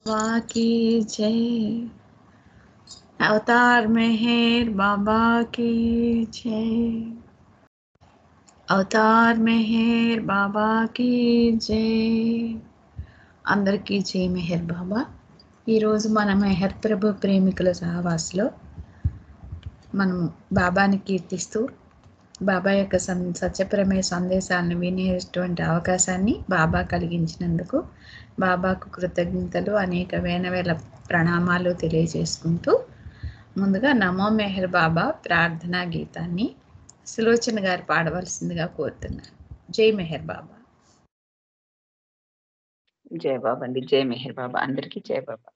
बाबा की जय। अवतार मेहर बाबा की जय। అవతార్ మెహర్ బాబాకి జై. అందరికీ జై మెహర్ బాబా. ఈరోజు మన మెహర్ ప్రభు ప్రేమికుల సహవాసలో మనము బాబాని కీర్తిస్తూ బాబా యొక్క సత్యప్రమేయ సందేశాలను వినేటువంటి అవకాశాన్ని బాబా కలిగించినందుకు బాబాకు కృతజ్ఞతలు, అనేక వేల ప్రణామాలు తెలియజేసుకుంటూ ముందుగా నమో మెహర్ బాబా ప్రార్థనా గీతాన్ని సులోచన గారు పాడవలసిందిగా కోరుతున్నాను. జై మెహర్ బాబా. जय बाबा अंडी. जय मेहर बाबा अंदर की जय बाबा.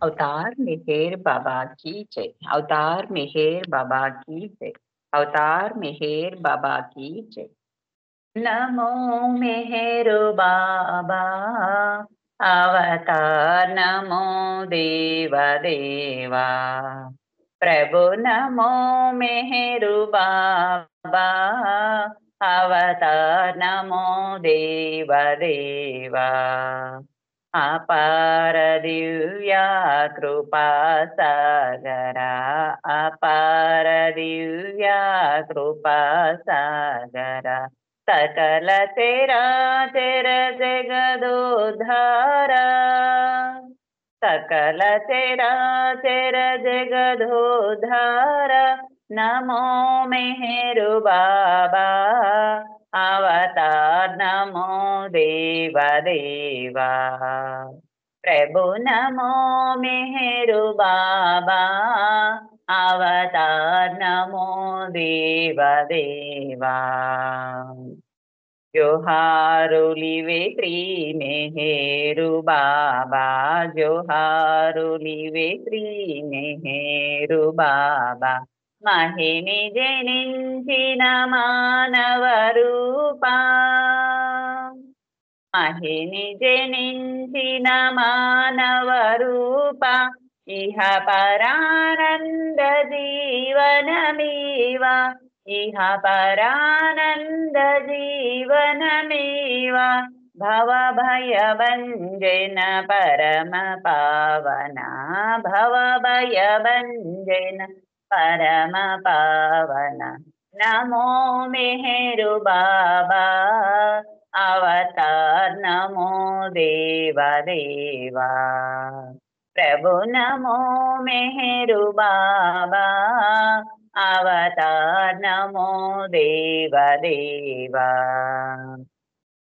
अवतार मेहर बाबा की जय. अवतार मेहर बाबा की जय. अवतार मेहर बाबा की जय. नमो मेहर बाबा अवतार नमो देवा देवा. प्रभु नमो मेहर बाबा अवतार नमो देवा देवा. अपार दिव्या कृपा सागरा. अपार दिव्या कृपा सागरा. सकल तेरा तेरा जगदोद्धारा. सकल तेरा तेरा जगदोद्धारा. नमो मेहर बाबा अवतार नमो देवा देवा. प्रभु नमो मेहर बाबा अवतार नमो देवा देवा. जोहारुलिवे श्री मेहरु बाबा. जोहारुलिवे श्री मेहरु बाबा. महिनि जनिंचिन मानव रूपा. महिनि जनिंचिन मानव रूपा. इह परानंद जीवनमीवा. इह परानंद जीवनमीवा. भव भय भंजन परम पावना. भव भय भंजन परम पावना. नमो मेहर बाबा अवतार नमो देवा देवा. प्रभु नमो मेहर बाबा अवतार नमो देवा देवा.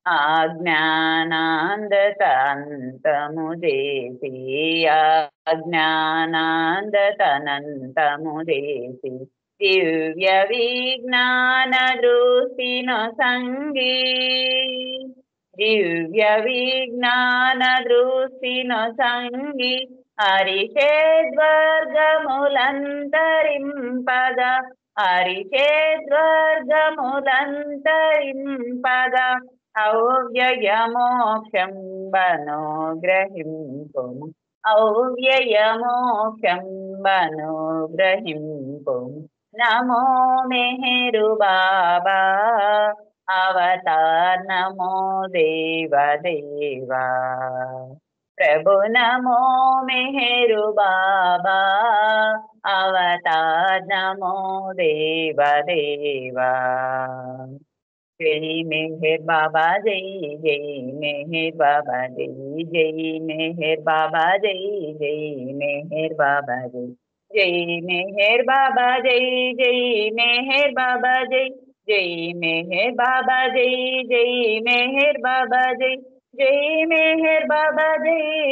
अज्ञानांदतंतमुदेसी. अज्ञानांदतनंतमुदेसी. दिव्य विज्ञान दृष्टिन संगी. दिव्य विज्ञान दृष्टिन संगी. हरिषेद्वर्गमुलंतरिंपद. हरिषेद्वर्गमुलंतरिंपद. अव्ययमोक्षं वनुग्रहिंपुम्. अव्ययमोक्षं वनुग्रहिंपुम्. नमो मेहर बाबा अवतार नमो देवा देवा. प्रभु नमो मेहर बाबा अवतार नमो देवा देवा. जय मेहर बाबा जय. जय मेहर बाबा जय. जय मेहर बाबा जय. जय मेहर बाबा जय. जय मेहर बाबा जय. जय मेहर बाबा जय. जय मेहर बाबा जय. जय मेहर बाबा जय. जय मेहर बाबा जय. जय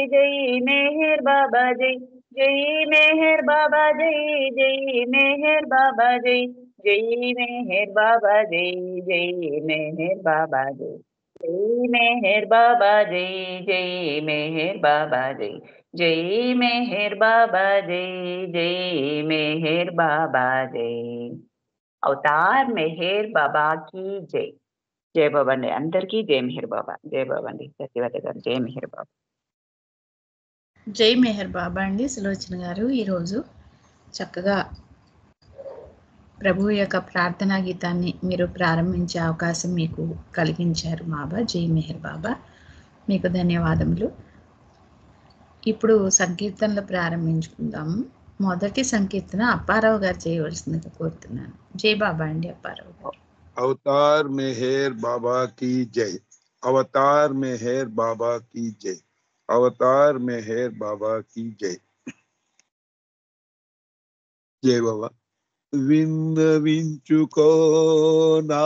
मेहर बाबा जय. जय मेहर बाबा जय. जय मेहर बाबा जय. जय मेहर बाबा जय. जय मेहर बाबा जय. जय मेहर बाबा जय. जय मेहर बाबा जय. जय मेहर बाबा जय. जय मेहर बाबा जय. अवतार मेहर बाबा की जय. जय बाबा अंडी. अंदर की जय मेहर बाबा. जय बाबा अंडी. सत्यवती गाరు जय मेहर बाबा. జై మెహర్ బాబా అండి. సులోచన గారు ఈరోజు చక్కగా ప్రభు యొక్క ప్రార్థనా గీతాన్ని మీరు ప్రారంభించే అవకాశం మీకు కలిగించారు బాబా. జై మెహర్ బాబా, మీకు ధన్యవాదములు. ఇప్పుడు సంకీర్తనలు ప్రారంభించుకుందాము. మొదటి సంకీర్తన అప్పారావు గారు చేయవలసిందిగా కోరుతున్నాను. జై బాబా అండి అప్పారావు గారు. अवतार मेहर बाबा की जय। अवतार मेहर बाबा की जय। अवतार मेहर बाबा की जय। जय बाबा। విన్నవించుకో నా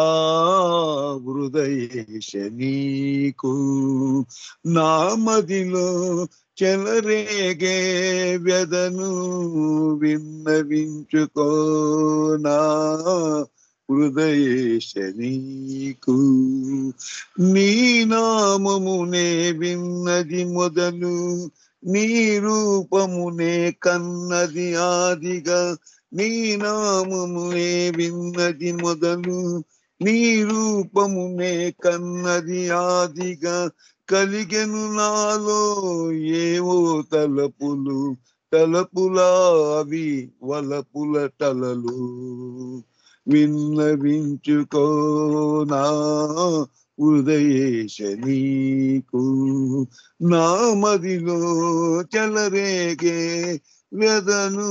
హృదయేశ నీకు నా మదిలో చెలరేగే వ్యధను విన్నవించుకో నా హృదయేశ నీకు నీ నామమునే విన్నది మొదలు నీ రూపమునే కన్నది ఆదిగా నీ నామమునే విన్నది మొదలు నీ రూపమునే కన్నది ఆదిగా కలిగెను నాలో ఏవో తలపులు తలపులావి వలపుల తలలు విన్నవించుకో నా హృదయేశ నీకు నా మదిలో చెలరేగే వ్యధను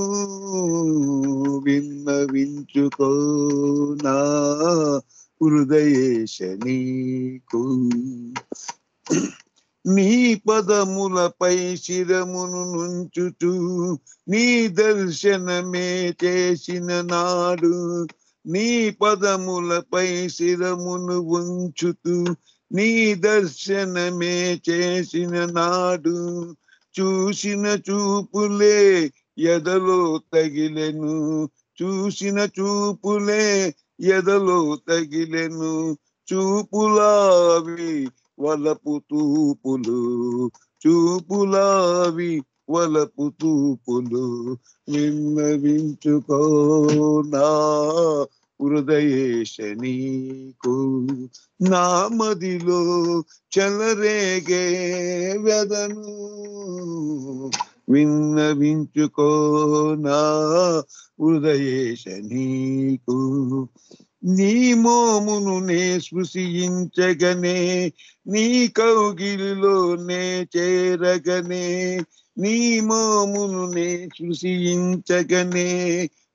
విన్నవించుకో నా హృదయేశ నీకు నీ పదములపై శిరమును నుంచుచు నీ దర్శనమే చేసిన నాడు నీ పదములపై శిరమును ఉంచుతూ నీ దర్శనమే చేసిన నాడు చూసిన చూపులే ఎదలో తగిలెను చూసిన చూపులే ఎదలో తగిలెను చూపులావి వలపు తూపులు చూపులావి వలపు తూపులు విన్నవించుకో నా హృదయేశ నీకు నా మదిలో చెలరేగే వ్యధను విన్నవించుకో నా హృదయేశ నీకు నీ మోమును నే స్పృశించగనే నీ కౌగిలిలో నే చేరగనే నీ మోమును నే స్పృశించగనే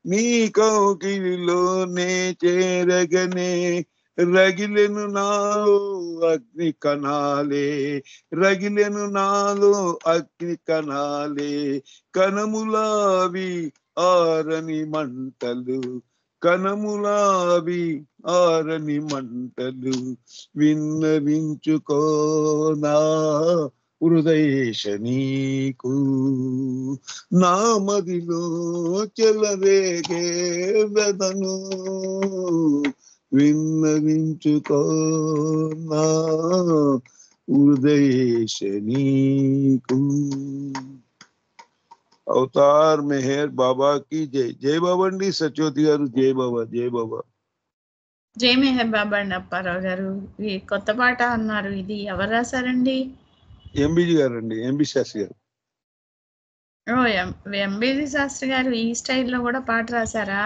నీ కౌగిలిలో నే చేరగనే రగిలెను నాలో అగ్ని కణాలే రగిలెను నాలో అగ్ని కణాలే కణములావి ఆరని మంటలు కణములావి ఆరని మంటలు విన్నవించుకో నా హృదయేశ నీకు నా మదిలో చెలరేగే వ్యధను విన్నవించుకో నా హృదయేశ నీకు అవతార్ మెహర్ బాబా की జై జై బాబా అండి సత్యవతి గారు జై బాబా జై బాబా జై మెహర్ బాబా అండి అప్పారావు గారు. ఈ కొత్త పాట అన్నారు, ఇది ఎవరు రాశారండి? ఎంబీజీ గారు అండి ఎంబీ శాస్త్రి గారు ఓ ఎంబీజీ శాస్త్రి గారు ఈ స్టైల్లో కూడా పాట రాశారా?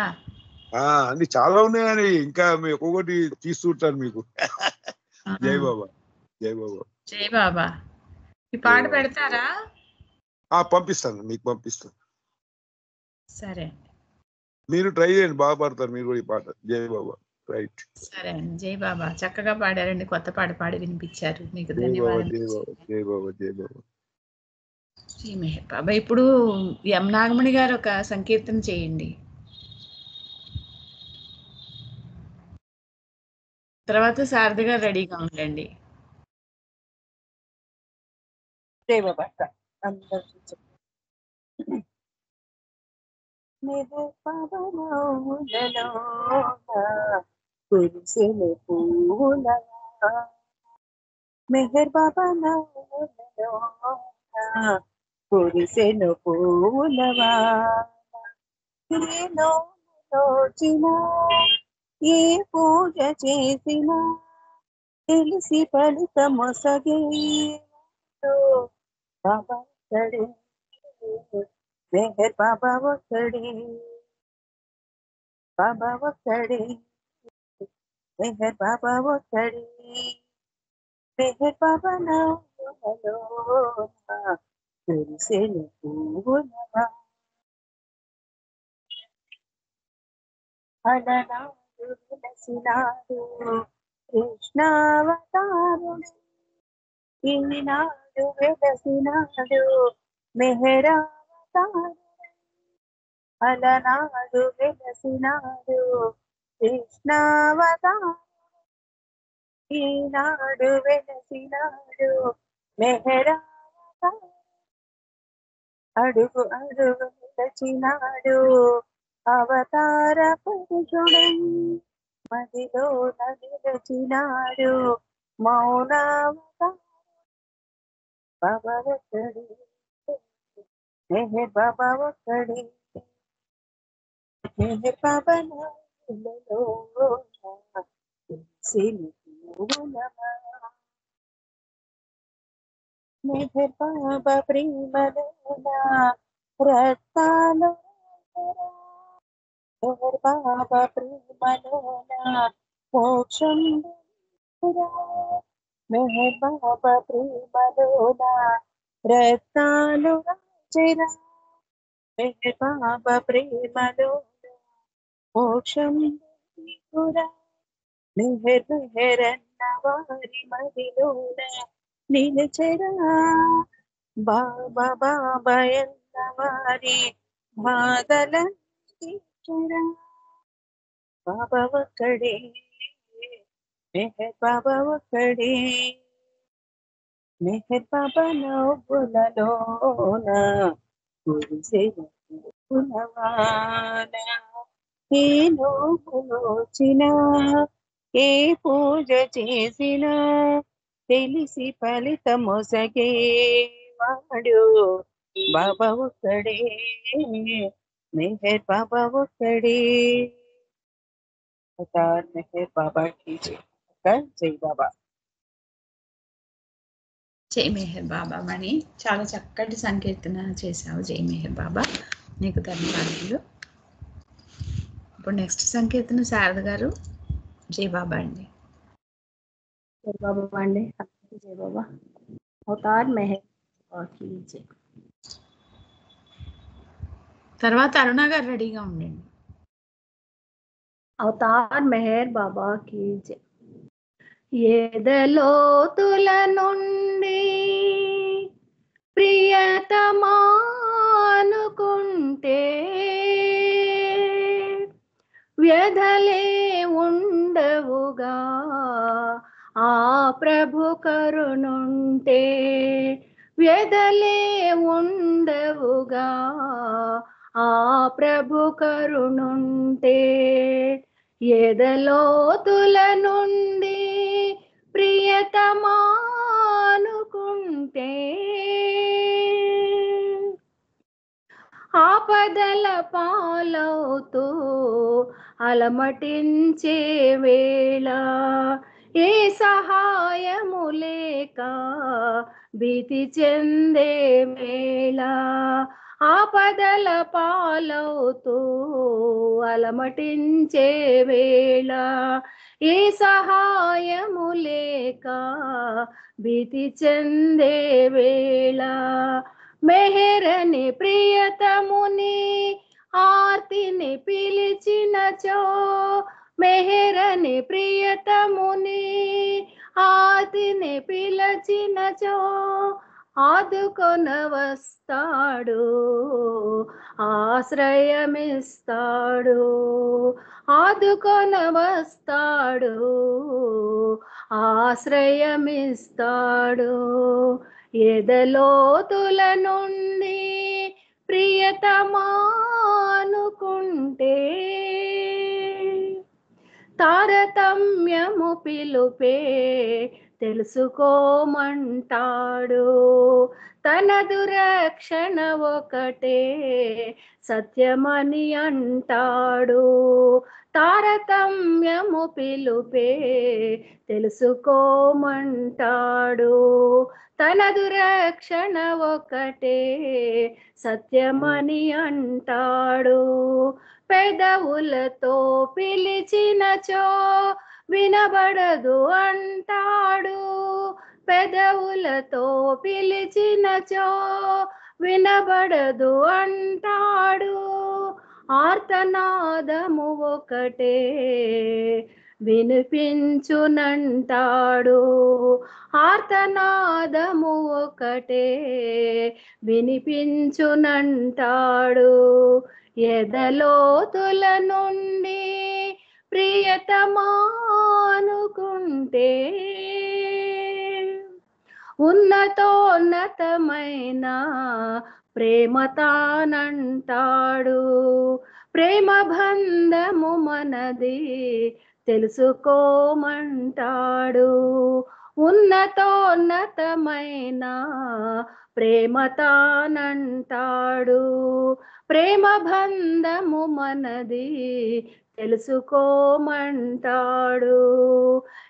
అన్ని చాలా ఉన్నాయని ఇంకా ఒక్కొక్కటి తీస్తుంటాను మీకు జై బాబా జై బాబా జై బాబా. ఈ పాట పెడతారా? పంపిస్తాను మీకు పంపిస్తాను. సరే మీరు ట్రై చేయండి, బాగా పాడతారు మీరు కూడా ఈ పాట. జై బాబా. రైట్. సరే అండి. జై బాబా. చక్కగా పాడారండి, కొత్త పాట పాడి వినిపించారు. మీకు జై బాబా ధన్యవాదాలు. జై బాబా జై బాబా జై బాబా. శ్రీ మెహర్ బాబా. ఇప్పుడు ఎం నాగమణి గారు ఒక సంకీర్తన చేయండి. తర్వాత శారద గారు రెడీగా ఉండండి. జై బాబా అందరూ కురిసెను పూలవా మెహర్ బాబా కురిసెను పూలవా నోచిన ఏ పూజ చేసినా తెలిసి ఫలితమొసగే బాబా ఒక్కడే మెహర్ బాబా ఒక్కడే బాబా ఒక్కడే మెహర్ బాబా ఒక్కడే మెహర్ బాబా నాలో కురిసెను పువ్వులవా అలనాడు వెలసినాడు కృష్ణావతారుడు ఈనాడు వెలసినాడు మెహరావతారుడు అలనాడు వెలసినాడు కృష్ణావతారుడు ఈనాడు వెలసినాడు మెహరావతారుడు అడుగు అడుగు నిలచినాడు అవతార పురుషుడై మదిలో నిలచినాడు మౌనావతారుడు బాబా ఒక్కడే మెహర్ బాబా ఒక్కడే మెహర్ బాబా నాలో మెహర్ బాబా ప్రేమలోనా రత్నాలు మెహర్ బాబా ప్రేమలోనా మోక్షం మెహర్ బాబా ప్రేమలోనా రత్నాలు రాజరా మెహర్ బాబా ప్రేమలోనా మోక్షం మెహర్ మెహరన్న వారి మదిలోన నిలచరా బాబా బాబా ఎన్న వారి బాధల తీర్చరా బాబా ఒక్కడే మెహర్ బాబా ఒక్కడే మెహర్ బాబా నవ్వులలోన కురిసెను పువ్వులవాన ఏ నోచినా ఏ పూజ చేసినా తెలిసి ఫలితమొసగే వాడు బాబా ఒక్కడే మెహర్ బాబా ఒక్కడే అవతార్ మెహర్ బాబా की जय జై బాబా జై మెహర్ బాబా మణి, చాలా చక్కటి సంకీర్తన చేశావు. జై మెహర్ బాబా, నీకు ధన్యవాదాలు. ఇప్పుడు నెక్స్ట్ సంకీర్తన శారద గారు. జై బాబా అండి. జై బాబా అండి. జై బాబా. అవతార్ మెహర్ బాబాకి జై. తర్వాత అరుణ గారు రెడీగా ఉండండి. అవతార్ మెహర్ బాబాకి జై. ఎదలోతుల నుండి ప్రియతమానుకుంటే వ్యధలే ఉండవుగా, ఆ ప్రభు కరుణుంటే వ్యధలే ఉండవుగా, ఆ ప్రభు కరుణుంటే ఎదలోతుల నుండి ప్రియతమానుకుంటే ఆపదల పాలవుతూ అలమటించే వేళ ఏ సహాయము లేక భీతి చెందే వేళ ఆపదల పాలవుతూ అలమటించే వేళ ఏ సహాయము లేక భీతి చెందే వేళ మెహరని ప్రియతముని ఆర్తిని పిలిచినచో మెహరని ప్రియతముని ఆర్తిని పిలిచినచో ఆదుకొన వస్తాడు, ఆశ్రయమిస్తాడు, ఆదుకొన వస్తాడు, ఆశ్రయమిస్తాడు. ఎదలోతుల నుండి ప్రియతమానుకుంటే తారతమ్యము పిలుపే తెలుసుకోమంటాడు, తనదు రక్షణ ఒకటే సత్యమని అంటాడు. తారతమ్యము పిలుపే తెలుసుకోమంటాడు, తనదు రక్షణ ఒకటే సత్యమని అంటాడు. పెదవులతో పిలిచినచో వినబడదు అంటాడు, పెదవులతో పిలిచినచో వినబడదు అంటాడు. ఆర్తనాదము ఒకటే వినిపించునంటాడు. ఆర్తనాదము ఒకటే వినిపించునంటాడు. ఎదలోతుల నుండి ప్రియతమానుకుంటే ఉన్నతోన్నతమైన ప్రేమ తానంటాడు. ప్రేమ బంధము మనది తెలుసుకోమంటాడు. ఉన్నతోన్నతమైన ప్రేమ తానంటాడు. ప్రేమ బంధము మనది తెలుసుకోమంటాడు.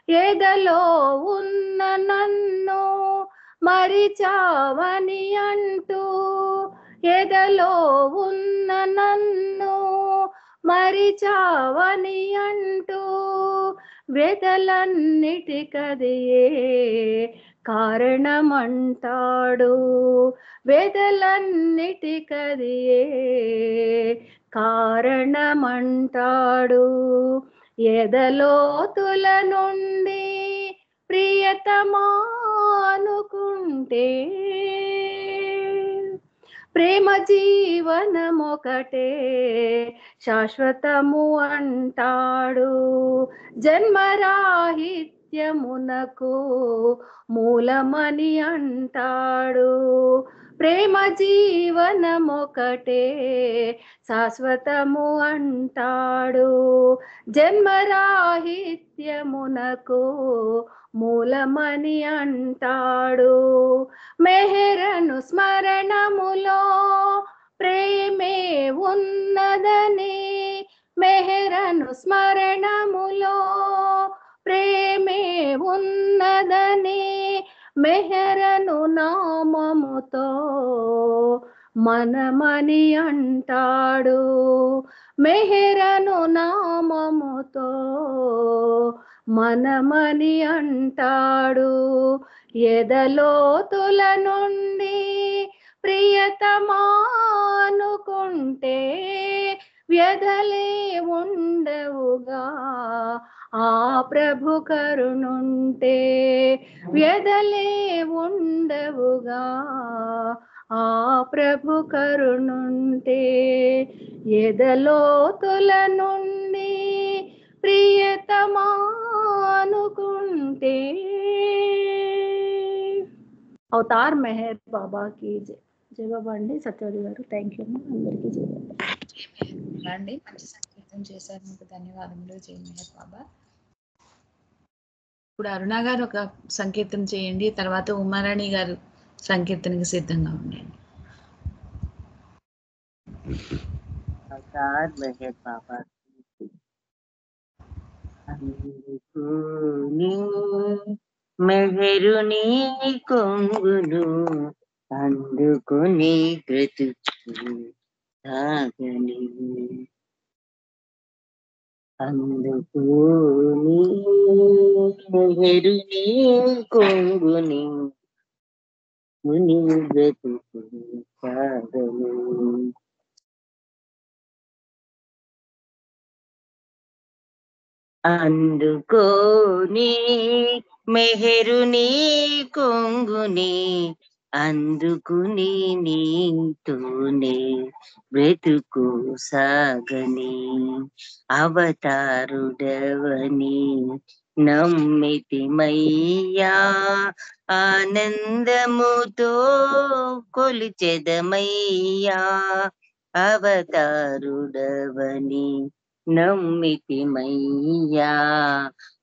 ఎదలో ఉన్న నన్ను మరిచావని అంటూ, ఎదలో ఉన్న నన్ను మరిచావని అంటూ వెదలన్నిటికదియే కారణమంటాడు. వెదలన్నిటికదియే కారణమంటాడు. ఎదలోతుల నుండి ప్రియతమానుకుంటే ప్రేమ జీవనమొకటే శాశ్వతము అంటాడు. జన్మరాహిత్యమునకు మూలమని అంటాడు. ప్రేమ జీవనమొకటే శాశ్వతము అంటాడు. జన్మరాహిత్యమునకు మూలమని అంటాడు. మెహరను స్మరణములో ప్రేమే ఉన్నదని, మెహరను స్మరణములో ప్రేమే ఉన్నదని మెహరను నామముతో మనమని అంటాడు. మెహరను నామముతో మనమని అంటాడు. ఎదలోతుల నుండి ప్రియతమానుకుంటే వ్యధలే ఉండవుగా ఆ ప్రభు కరుణుంటే. వ్యధలే ఉండవుగా ఆ ప్రభు కరుణుంటే. ఎదలోతుల నుండి ప్రియతమానుకుంటే. అవతార్ మెహర్ బాబాకి జై. జై బాబా అండి. సత్యవతి గారు థ్యాంక్ యూ. అందరికీ జై బాబా. జై మెహర్ బాబా అండి, మంచి సంకీర్తన చేశారు, మీకు ధన్యవాదములు. జై మెహర్ బాబా. ఇప్పుడు అరుణ గారు ఒక సంకీర్తన చేయండి, తర్వాత ఉమారాణి గారు సంకీర్తనకి సిద్ధంగా ఉండండి. అవతార్ మెహర్ బాబా అందుకు నీ మెహరుని కొంగును అందుకుని బ్రతుకు సాగని. అందుకు నీ మెహరుని కొంగుని ముని బ్రతుకు సాగని. అందుకోని మెహరుని కొంగుని అందుకుని నీతోనే బ్రతుకు సాగని. అవతారుడవని నమ్మితిమయ్యా ఆనందముతో కొలిచెదమయ్యా. అవతారుడవని నమ్మితిమయ్యా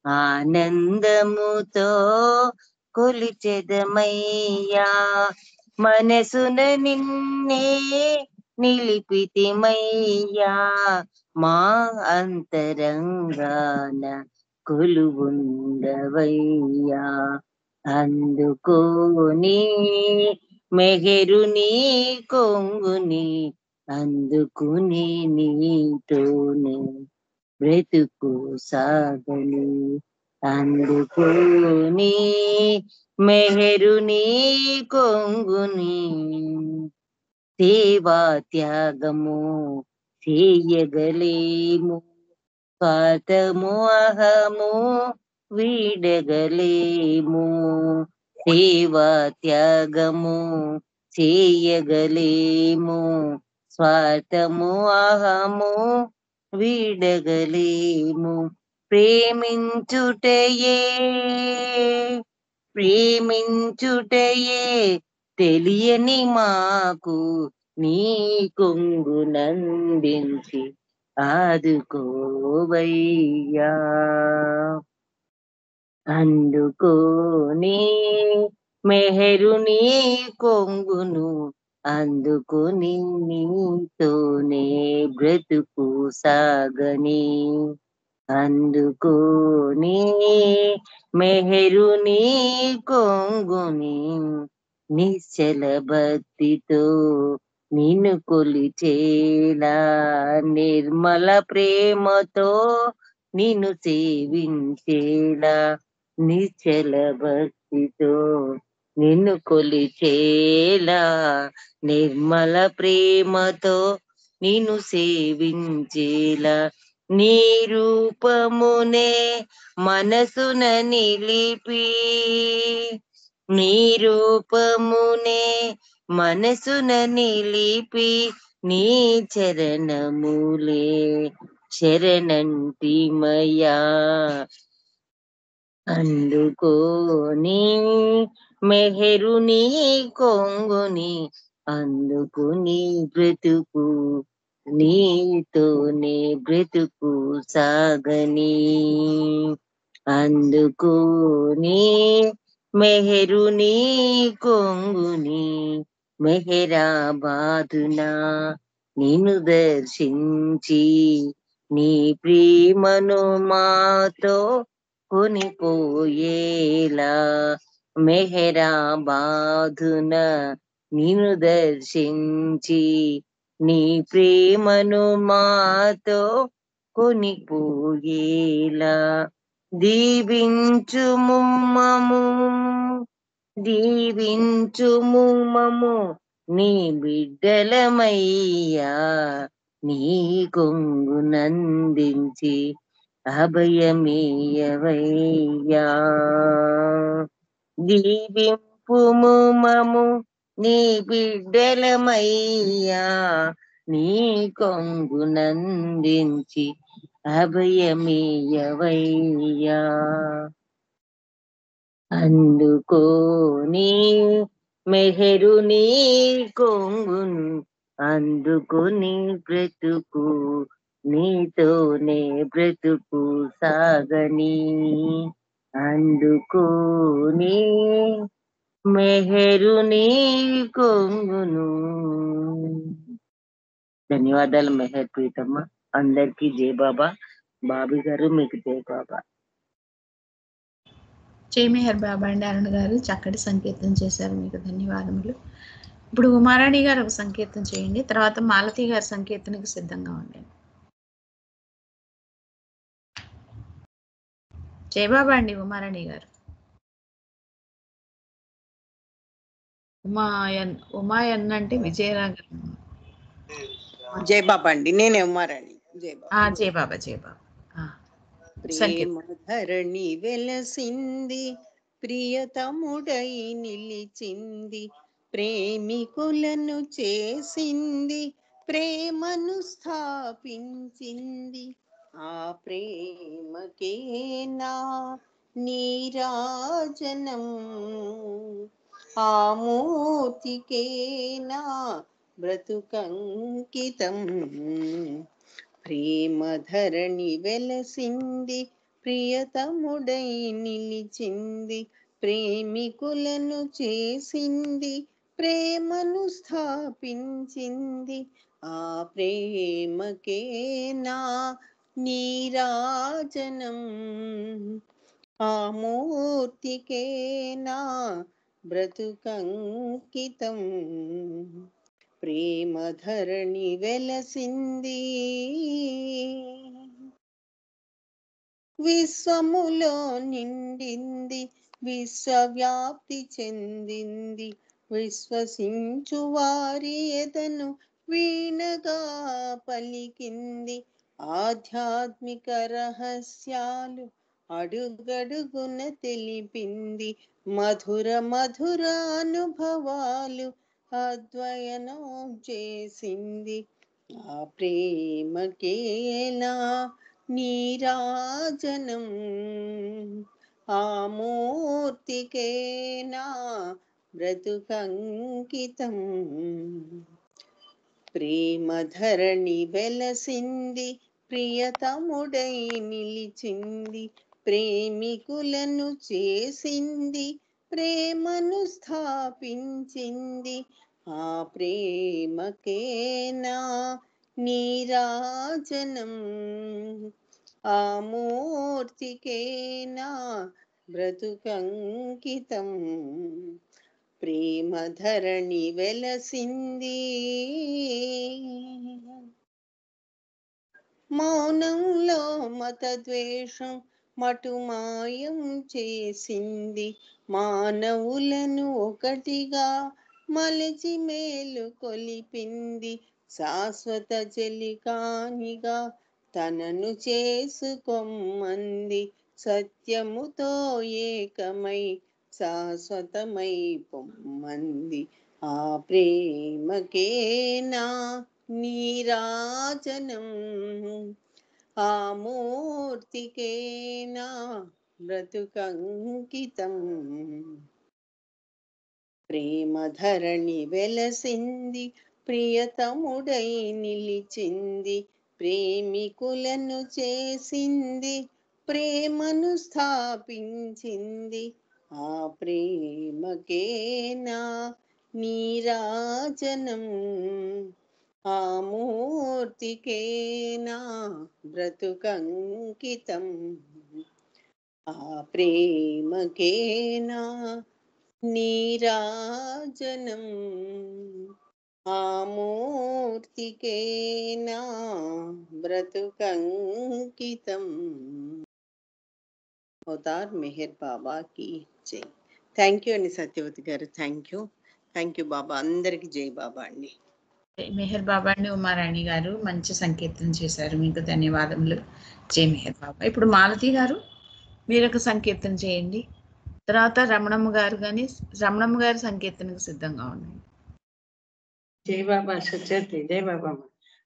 ఆనందముతో కొలిచెదమయ్యా. మనసున నిన్నే నిలిపితిమయ్యా మా అంతరంగాన కొలువుండవయ్యా. అందుకోని మెహరుని కొంగుని అందుకుని నీతోనే బ్రతుకు సాగని. అందుకుని మెహరుని కొంగుని సేవా త్యాగము చేయగలేము, స్వార్థము అహము వీడగలేము. సేవా త్యాగము చేయగలేము, స్వార్థము అహము వీడగలేము. ప్రేమించుటయే ప్రేమించుటయే తెలియని మాకు నీ కొంగునందించి ఆదుకోవయ్యా. అందుకోని మెహరుని కొంగును అందుకుని నీతోనే బ్రతుకు సాగని. అందుకోని మెహరుని కొంగుని నిశ్చల భక్తితో నిన్ను కొలిచేలా, నిర్మల ప్రేమతో నిన్ను సేవించేలా, నిశ్చల భక్తితో నిన్ను కొలిచేలా, నిర్మల ప్రేమతో నిన్ను సేవించేలా, నీ రూపమునే మనసున నిలిపి, నీ రూపమునే మనసున నిలిపి, నీ చరణములే శరణంటిమయా. అందుకోని మెహరుని కొంగుని అందుకుని బ్రతుకు నీతోనే బ్రతుకు సాగని. అందుకోని మెహరుని కొంగుని మెహరాబాదున నిన్ను దర్శించి, నీ ప్రేమను మాతో కొనిపోయేలా, మెహరాబాదున నిన్ను దర్శించి, నీ ప్రేమను మాతో కొనిపోయేలా, దీవించుము మమ్ము దీవించుము మమ్ము నీ బిడ్డలమయ్యా. నీ కొంగునందించి అభయమీయవయ్యా. దీవింపుము మమ్ము నీ బిడ్డలమయ్యా. నీ కొంగునందించి అభయమీయవయ్యా. అందుకోని మెహరుని కొంగును అందుకుని బ్రతుకు నీతోనే బ్రతుకు సాగని. అందుకోని మెహరుని కొంగును. ధన్యవాదాలు మెహర్ ప్రీతమ్మ. అందరికీ జై బాబా. బాబీ గారు మీకు జై బాబా. జై మెహర్ బాబా అండి. అరుణ్ గారు చక్కటి సంకీర్తన చేశారు, మీకు ధన్యవాదములు. ఇప్పుడు ఉమారాణి గారు ఒక సంకీర్తన చేయండి, తర్వాత మాలతి గారి సంకీర్తనకు సిద్ధంగా ఉండండి. జై బాబా అండి ఉమారాణి గారు. ఉమాయన్ అంటే విజయరాగం. జై బాబా అండి, నేనే ఉమారాణి. జై బాబా. జై బాబా జై బాబా. ప్రేమ ధరణి వెలసింది, ప్రియతముడై నిలిచింది, ప్రేమికులను చేసింది, ప్రేమను స్థాపించింది. ఆ ప్రేమకేనా నీరాజనం, ఆ మూర్తికేనా బ్రతుకంకితం. ప్రేమ ధరణి వెలసింది, ప్రియతముడై నిలిచింది, ప్రేమికులను చేసింది, ప్రేమను స్థాపించింది. ఆ ప్రేమకేనా నీరాజనం, ఆ మూర్తికేనా బ్రతుకంకితం. ప్రేమ ధరణి వెలసింది, విశ్వములో నిండింది, విశ్వవ్యాప్తి చెందింది. విశ్వసించు వారి ఎదను వీణగా పలికింది. ఆధ్యాత్మిక రహస్యాలు అడుగడుగున తెలిపింది. మధుర మధుర అనుభవాలు అద్వయనం చేసింది. ఆ ప్రేమకేనా నీరాజనం, ఆ మూర్తికేనా బ్రతుకంకితం. ప్రేమ ధరణి వెలసింది, ప్రియతముడై నిలిచింది. ప్రేమికులను చేసింది, ప్రేమను స్థాపించింది. ఆ ప్రేమకేనా నీరాజనం, ఆ మూర్తికేనా బ్రతుకంకితం. ప్రేమ ధరణి వెలసింది, మౌనంలో మత ద్వేషం మటుమాయం చేసింది. మానవులను ఒకటిగా మలచి మేలు కొలిపింది. శాశ్వత చెలికానిగా తనను చేసుకొమ్మంది. సత్యముతో ఏకమై శాశ్వతమై పొమ్మంది. ఆ ప్రేమకేనా నీరాజనం, ఆ మూర్తికేనా బ్రతుకంకితం. ప్రేమ ధరణి వెలసింది, ప్రియతముడై నిలిచింది. ప్రేమికులను చేసింది, ప్రేమను స్థాపించింది. ఆ ప్రేమకేనా నీరాజనం, ఆ మూర్తికేనా బ్రతుకంకితం. ఆ ప్రేమకేనా నీరాజనం, ఆ మూర్తికేనా బ్రతుకంకితం. అవతార్ మెహర్ బాబా కి జై. థ్యాంక్ యూ అండి సత్యవతి గారు. థ్యాంక్ యూ బాబా. అందరికి జై బాబా అండి. మెహర్ బాబా అండి. ఉమారాణి గారు మంచి సంకీర్తన చేశారు, మీకు ధన్యవాదములు. జై మెహర్ బాబా. ఇప్పుడు మాలతి గారు మీరు ఒక సంకీర్తన చేయండి, తర్వాత రమణమ్మ గారు కానీ రమణమ్మ గారి సంకీర్తనకు సిద్ధంగా ఉండండి. జై బాబా సత్యవతి. జై బాబా.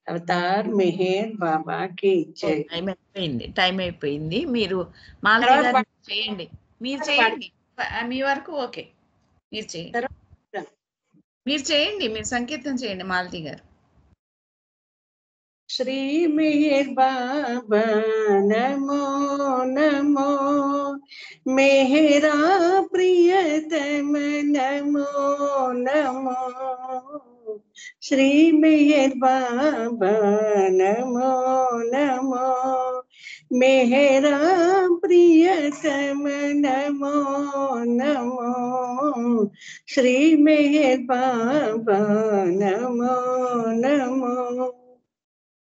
అవతార్ మెహర్ బాబా కి జై. టైం అయిపోయింది. మీరు మాలతి గారు చేయండి, మీరు చేయండి, మీ వరకు ఓకే. మీరు చేయండి, మీరు సంకీర్తన చేయండి మాలతి గారు. శ్రీ మెహర్ బాబా నమో నమో, మెహరా ప్రియతమ నమో నమో. శ్రీ మెహర్ బాబా నమో నమో, మెహరా ప్రియతమ నమో నమో. శ్రీ మెహర్ బాబా నమో నమో.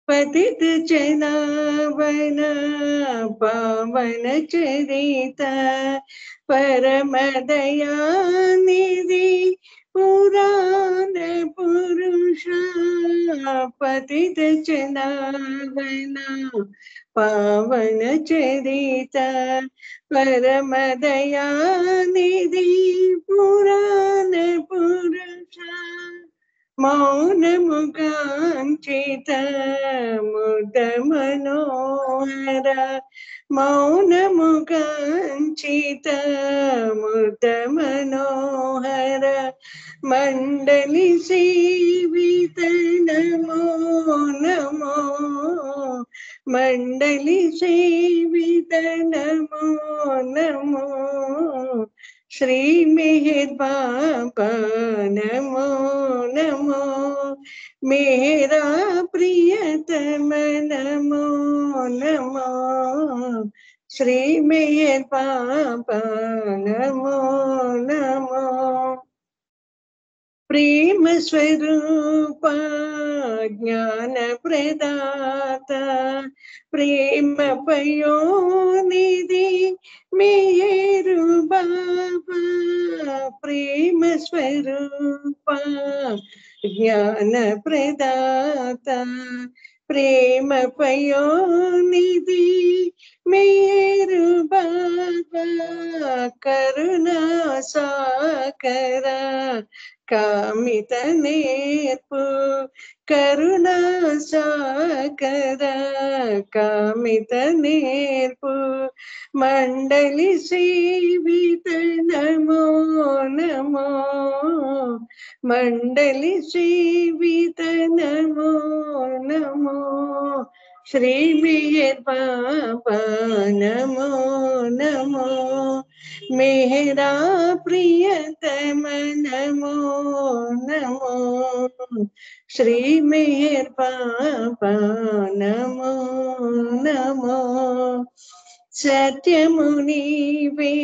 पतित चनावन पावन चरित परम दयानिधि पुराण पुरुष. पतित चनावन पावन चरित परम दयानिधि पुराण पुरुष. मौन मुगांचित मुद मनोहर, मौन मुगांचित मुद मनोहर. मंडली सेवित नमो नमो, मंडली सेवित नमो नमो. श्री मेहर बाबा नमो नमो, मेरा प्रियतम नमो नमो. श्री मेहर बाबा नमो नमो. प्रेम स्वरूप ज्ञान प्रदाता ప్రేమ పయోనిధి మేరు బాబా ప్రేమ స్వరూప జ్ఞాన ప్రదాత ప్రేమ పయోనిధి మేరు బాబా కరుణా సాకర కామిత నేర్పు కరుణా సాకర కామిత నేర్పు మండలి సేవిత నమో నమో మండలి సేవిత నమో నమో శ్రీ మేర్ బాబా నమో నమో मेरा प्रियतम नमो नमो श्री मेहर बाबा नमो नमो सत्यमु नीवे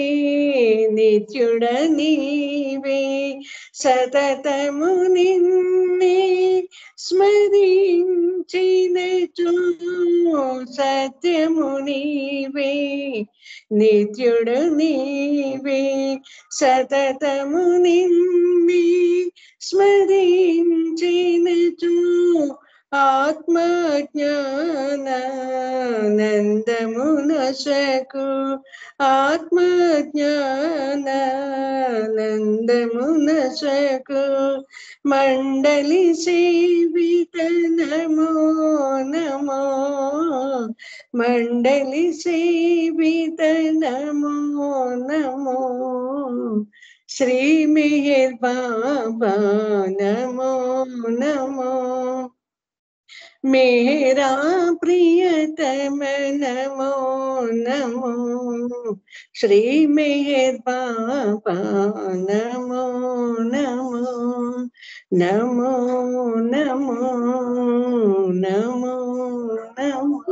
नित्युड नीवे सततमु निन्ने स्मరించినచో సత్యము నీవే నిత్యుడు నీవే సతతము నిన్నే స్మరించినచో ఆత్మజ్ఞానానందమునసకు ఆత్మజ్ఞానానందమునసకు మండలి సేవిత నమో నమో మండలి సేవిత నమో నమో శ్రీ మెహర్ బాబా నమో నమో मेरा प्रियतम नमो नमो श्री मेहर बाबा नमो नमो नमो नमो नमो नमो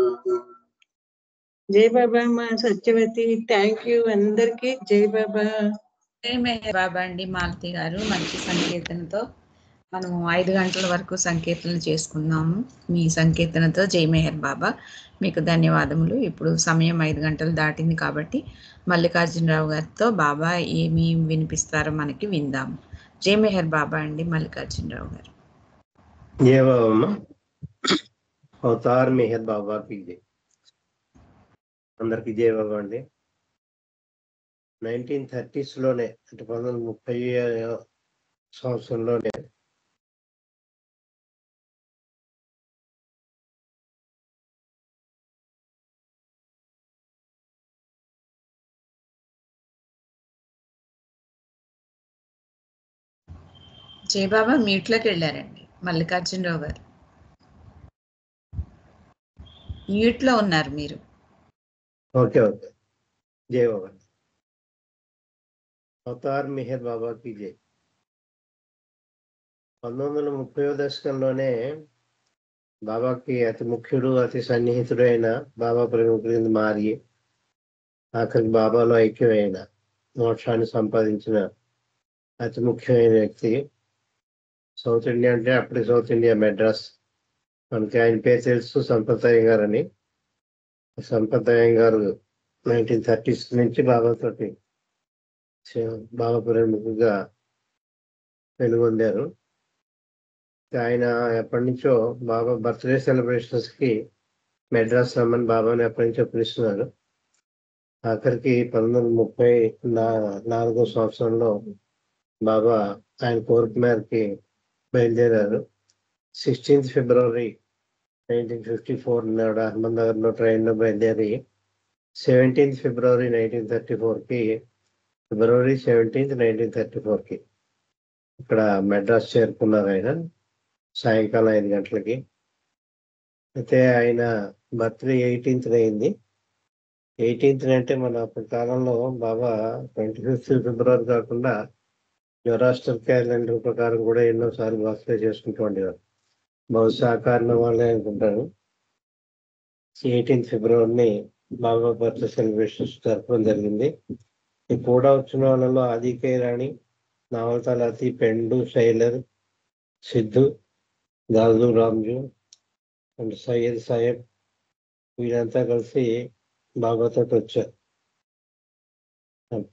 जय बाबा माँ सत्यवती थैंक यू अंदर की जय बाबा జై మెహర్ బాబా అండి మాలతి గారు. మంచి సంకీర్తనతో మనము 5 గంటల వరకు సంకీర్తనలు చేసుకున్నాము. మీ సంకీర్తనతో జై మెహర్ బాబా మీకు ధన్యవాదములు. ఇప్పుడు సమయం 5 గంటలు దాటింది కాబట్టి మల్లికార్జునరావు గారితో బాబా ఏమి వినిపిస్తారో మనకి విందాము. జై మెహర్ బాబా అండి మల్లికార్జునరావు గారు. జై బాబా. అవతార్ మెహర్ బాబాకి జై. అందరికి జై బాబా అండి. 1930s లోనే అంటే 1930 సంవత్సరంలోనే జై బాబా మ్యూట్లోకి వెళ్ళారండి మల్లికార్జునరావు గారు. మ్యూట్లో ఉన్నారు మీరు. Okay okay. జై బాబా. అవతార్ మెహర్ బాబాకి జై. 1930వ దశకంలోనే బాబాకి అతి ముఖ్యుడు అతి సన్నిహితుడు అయిన బాబా ప్రముఖుడు మారి ఆఖరికి బాబాలో ఐక్యమైన మోక్షాన్ని సంపాదించిన అతి ముఖ్యమైన వ్యక్తి. సౌత్ ఇండియా అంటే అప్పటి సౌత్ ఇండియా మెడ్రాస్. మనకి ఆయన పేరు తెలుసు, సంపత్ అయ్యంగార్ అని. సంపత్ అయ్యంగారు 1930s నుంచి బాబాతోటి బాబా ప్రముఖుగా వెలుగొందారు. ఆయన ఎప్పటి నుంచో బాబా బర్త్డే సెలబ్రేషన్స్ కి మెడ్రాస్ రమ్మని బాబాని ఎప్పటి నుంచో పిలుస్తున్నారు. ఆఖరికి 1934వ సంవత్సరంలో బాబా ఆయన కోరిక మేరకి బయలుదేరారు. 16th February 1954 నాడు అహ్మద్నగర్లో ట్రైన్లో బయలుదేరి 17th February 1934కి February 17th 1934కి ఇక్కడ మెడ్రాస్ చేరుకున్నారు ఆయన సాయంకాలం 5 గంటలకి. అయితే ఆయన బర్త్డే 18th అయింది. 18th అంటే మన అప్పటి కాలంలో బాబా 25th February కాకుండా జొరాస్టర్ క్యాలెండర్ ప్రకారం కూడా ఎన్నోసార్లు బర్త్డే చేసుకుంటూ ఉండేవారు. బహుశా కారణం వాళ్ళే అనుకుంటాను 18th February బాబా బర్త్డే సెలబ్రేషన్స్ జరపడం జరిగింది. ఈ కూడా వచ్చిన వాళ్ళలో ఆదికే రాణి, naval తలాతి, పెండు, sailor, Siddhu, Dadu Ramju and Syed Saheb, వీళ్ళంతా కలిసి బాబాతో వచ్చారు.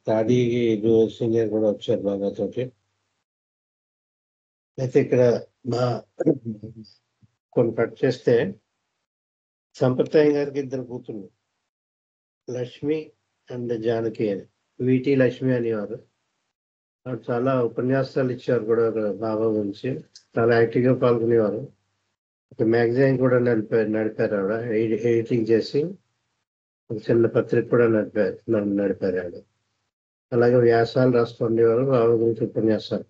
తాడి సీనియర్ కూడా వచ్చారు బాబాతోటి. అయితే ఇక్కడ కొన్ని కట్ చేస్తే సంప్రదాయం గారికి 2 కూతుళ్ళు, లక్ష్మి అండ్ జానకి అని. వీటి లక్ష్మి అనేవారు. ఆవిడ చాలా ఉపన్యాసాలు ఇచ్చారు కూడా బాబా గురించి. చాలా యాక్టివ్గా పాల్గొనేవారు. ఒక మ్యాగజైన్ కూడా నడిపారు ఆవిడ. ఎడిటింగ్ చేసి ఒక చిన్న పత్రిక కూడా నడిపారు ఆవిడ. అలాగే వ్యాసాలు రాస్తుండేవారు బాబా గురించి ఉపన్యాసాలు.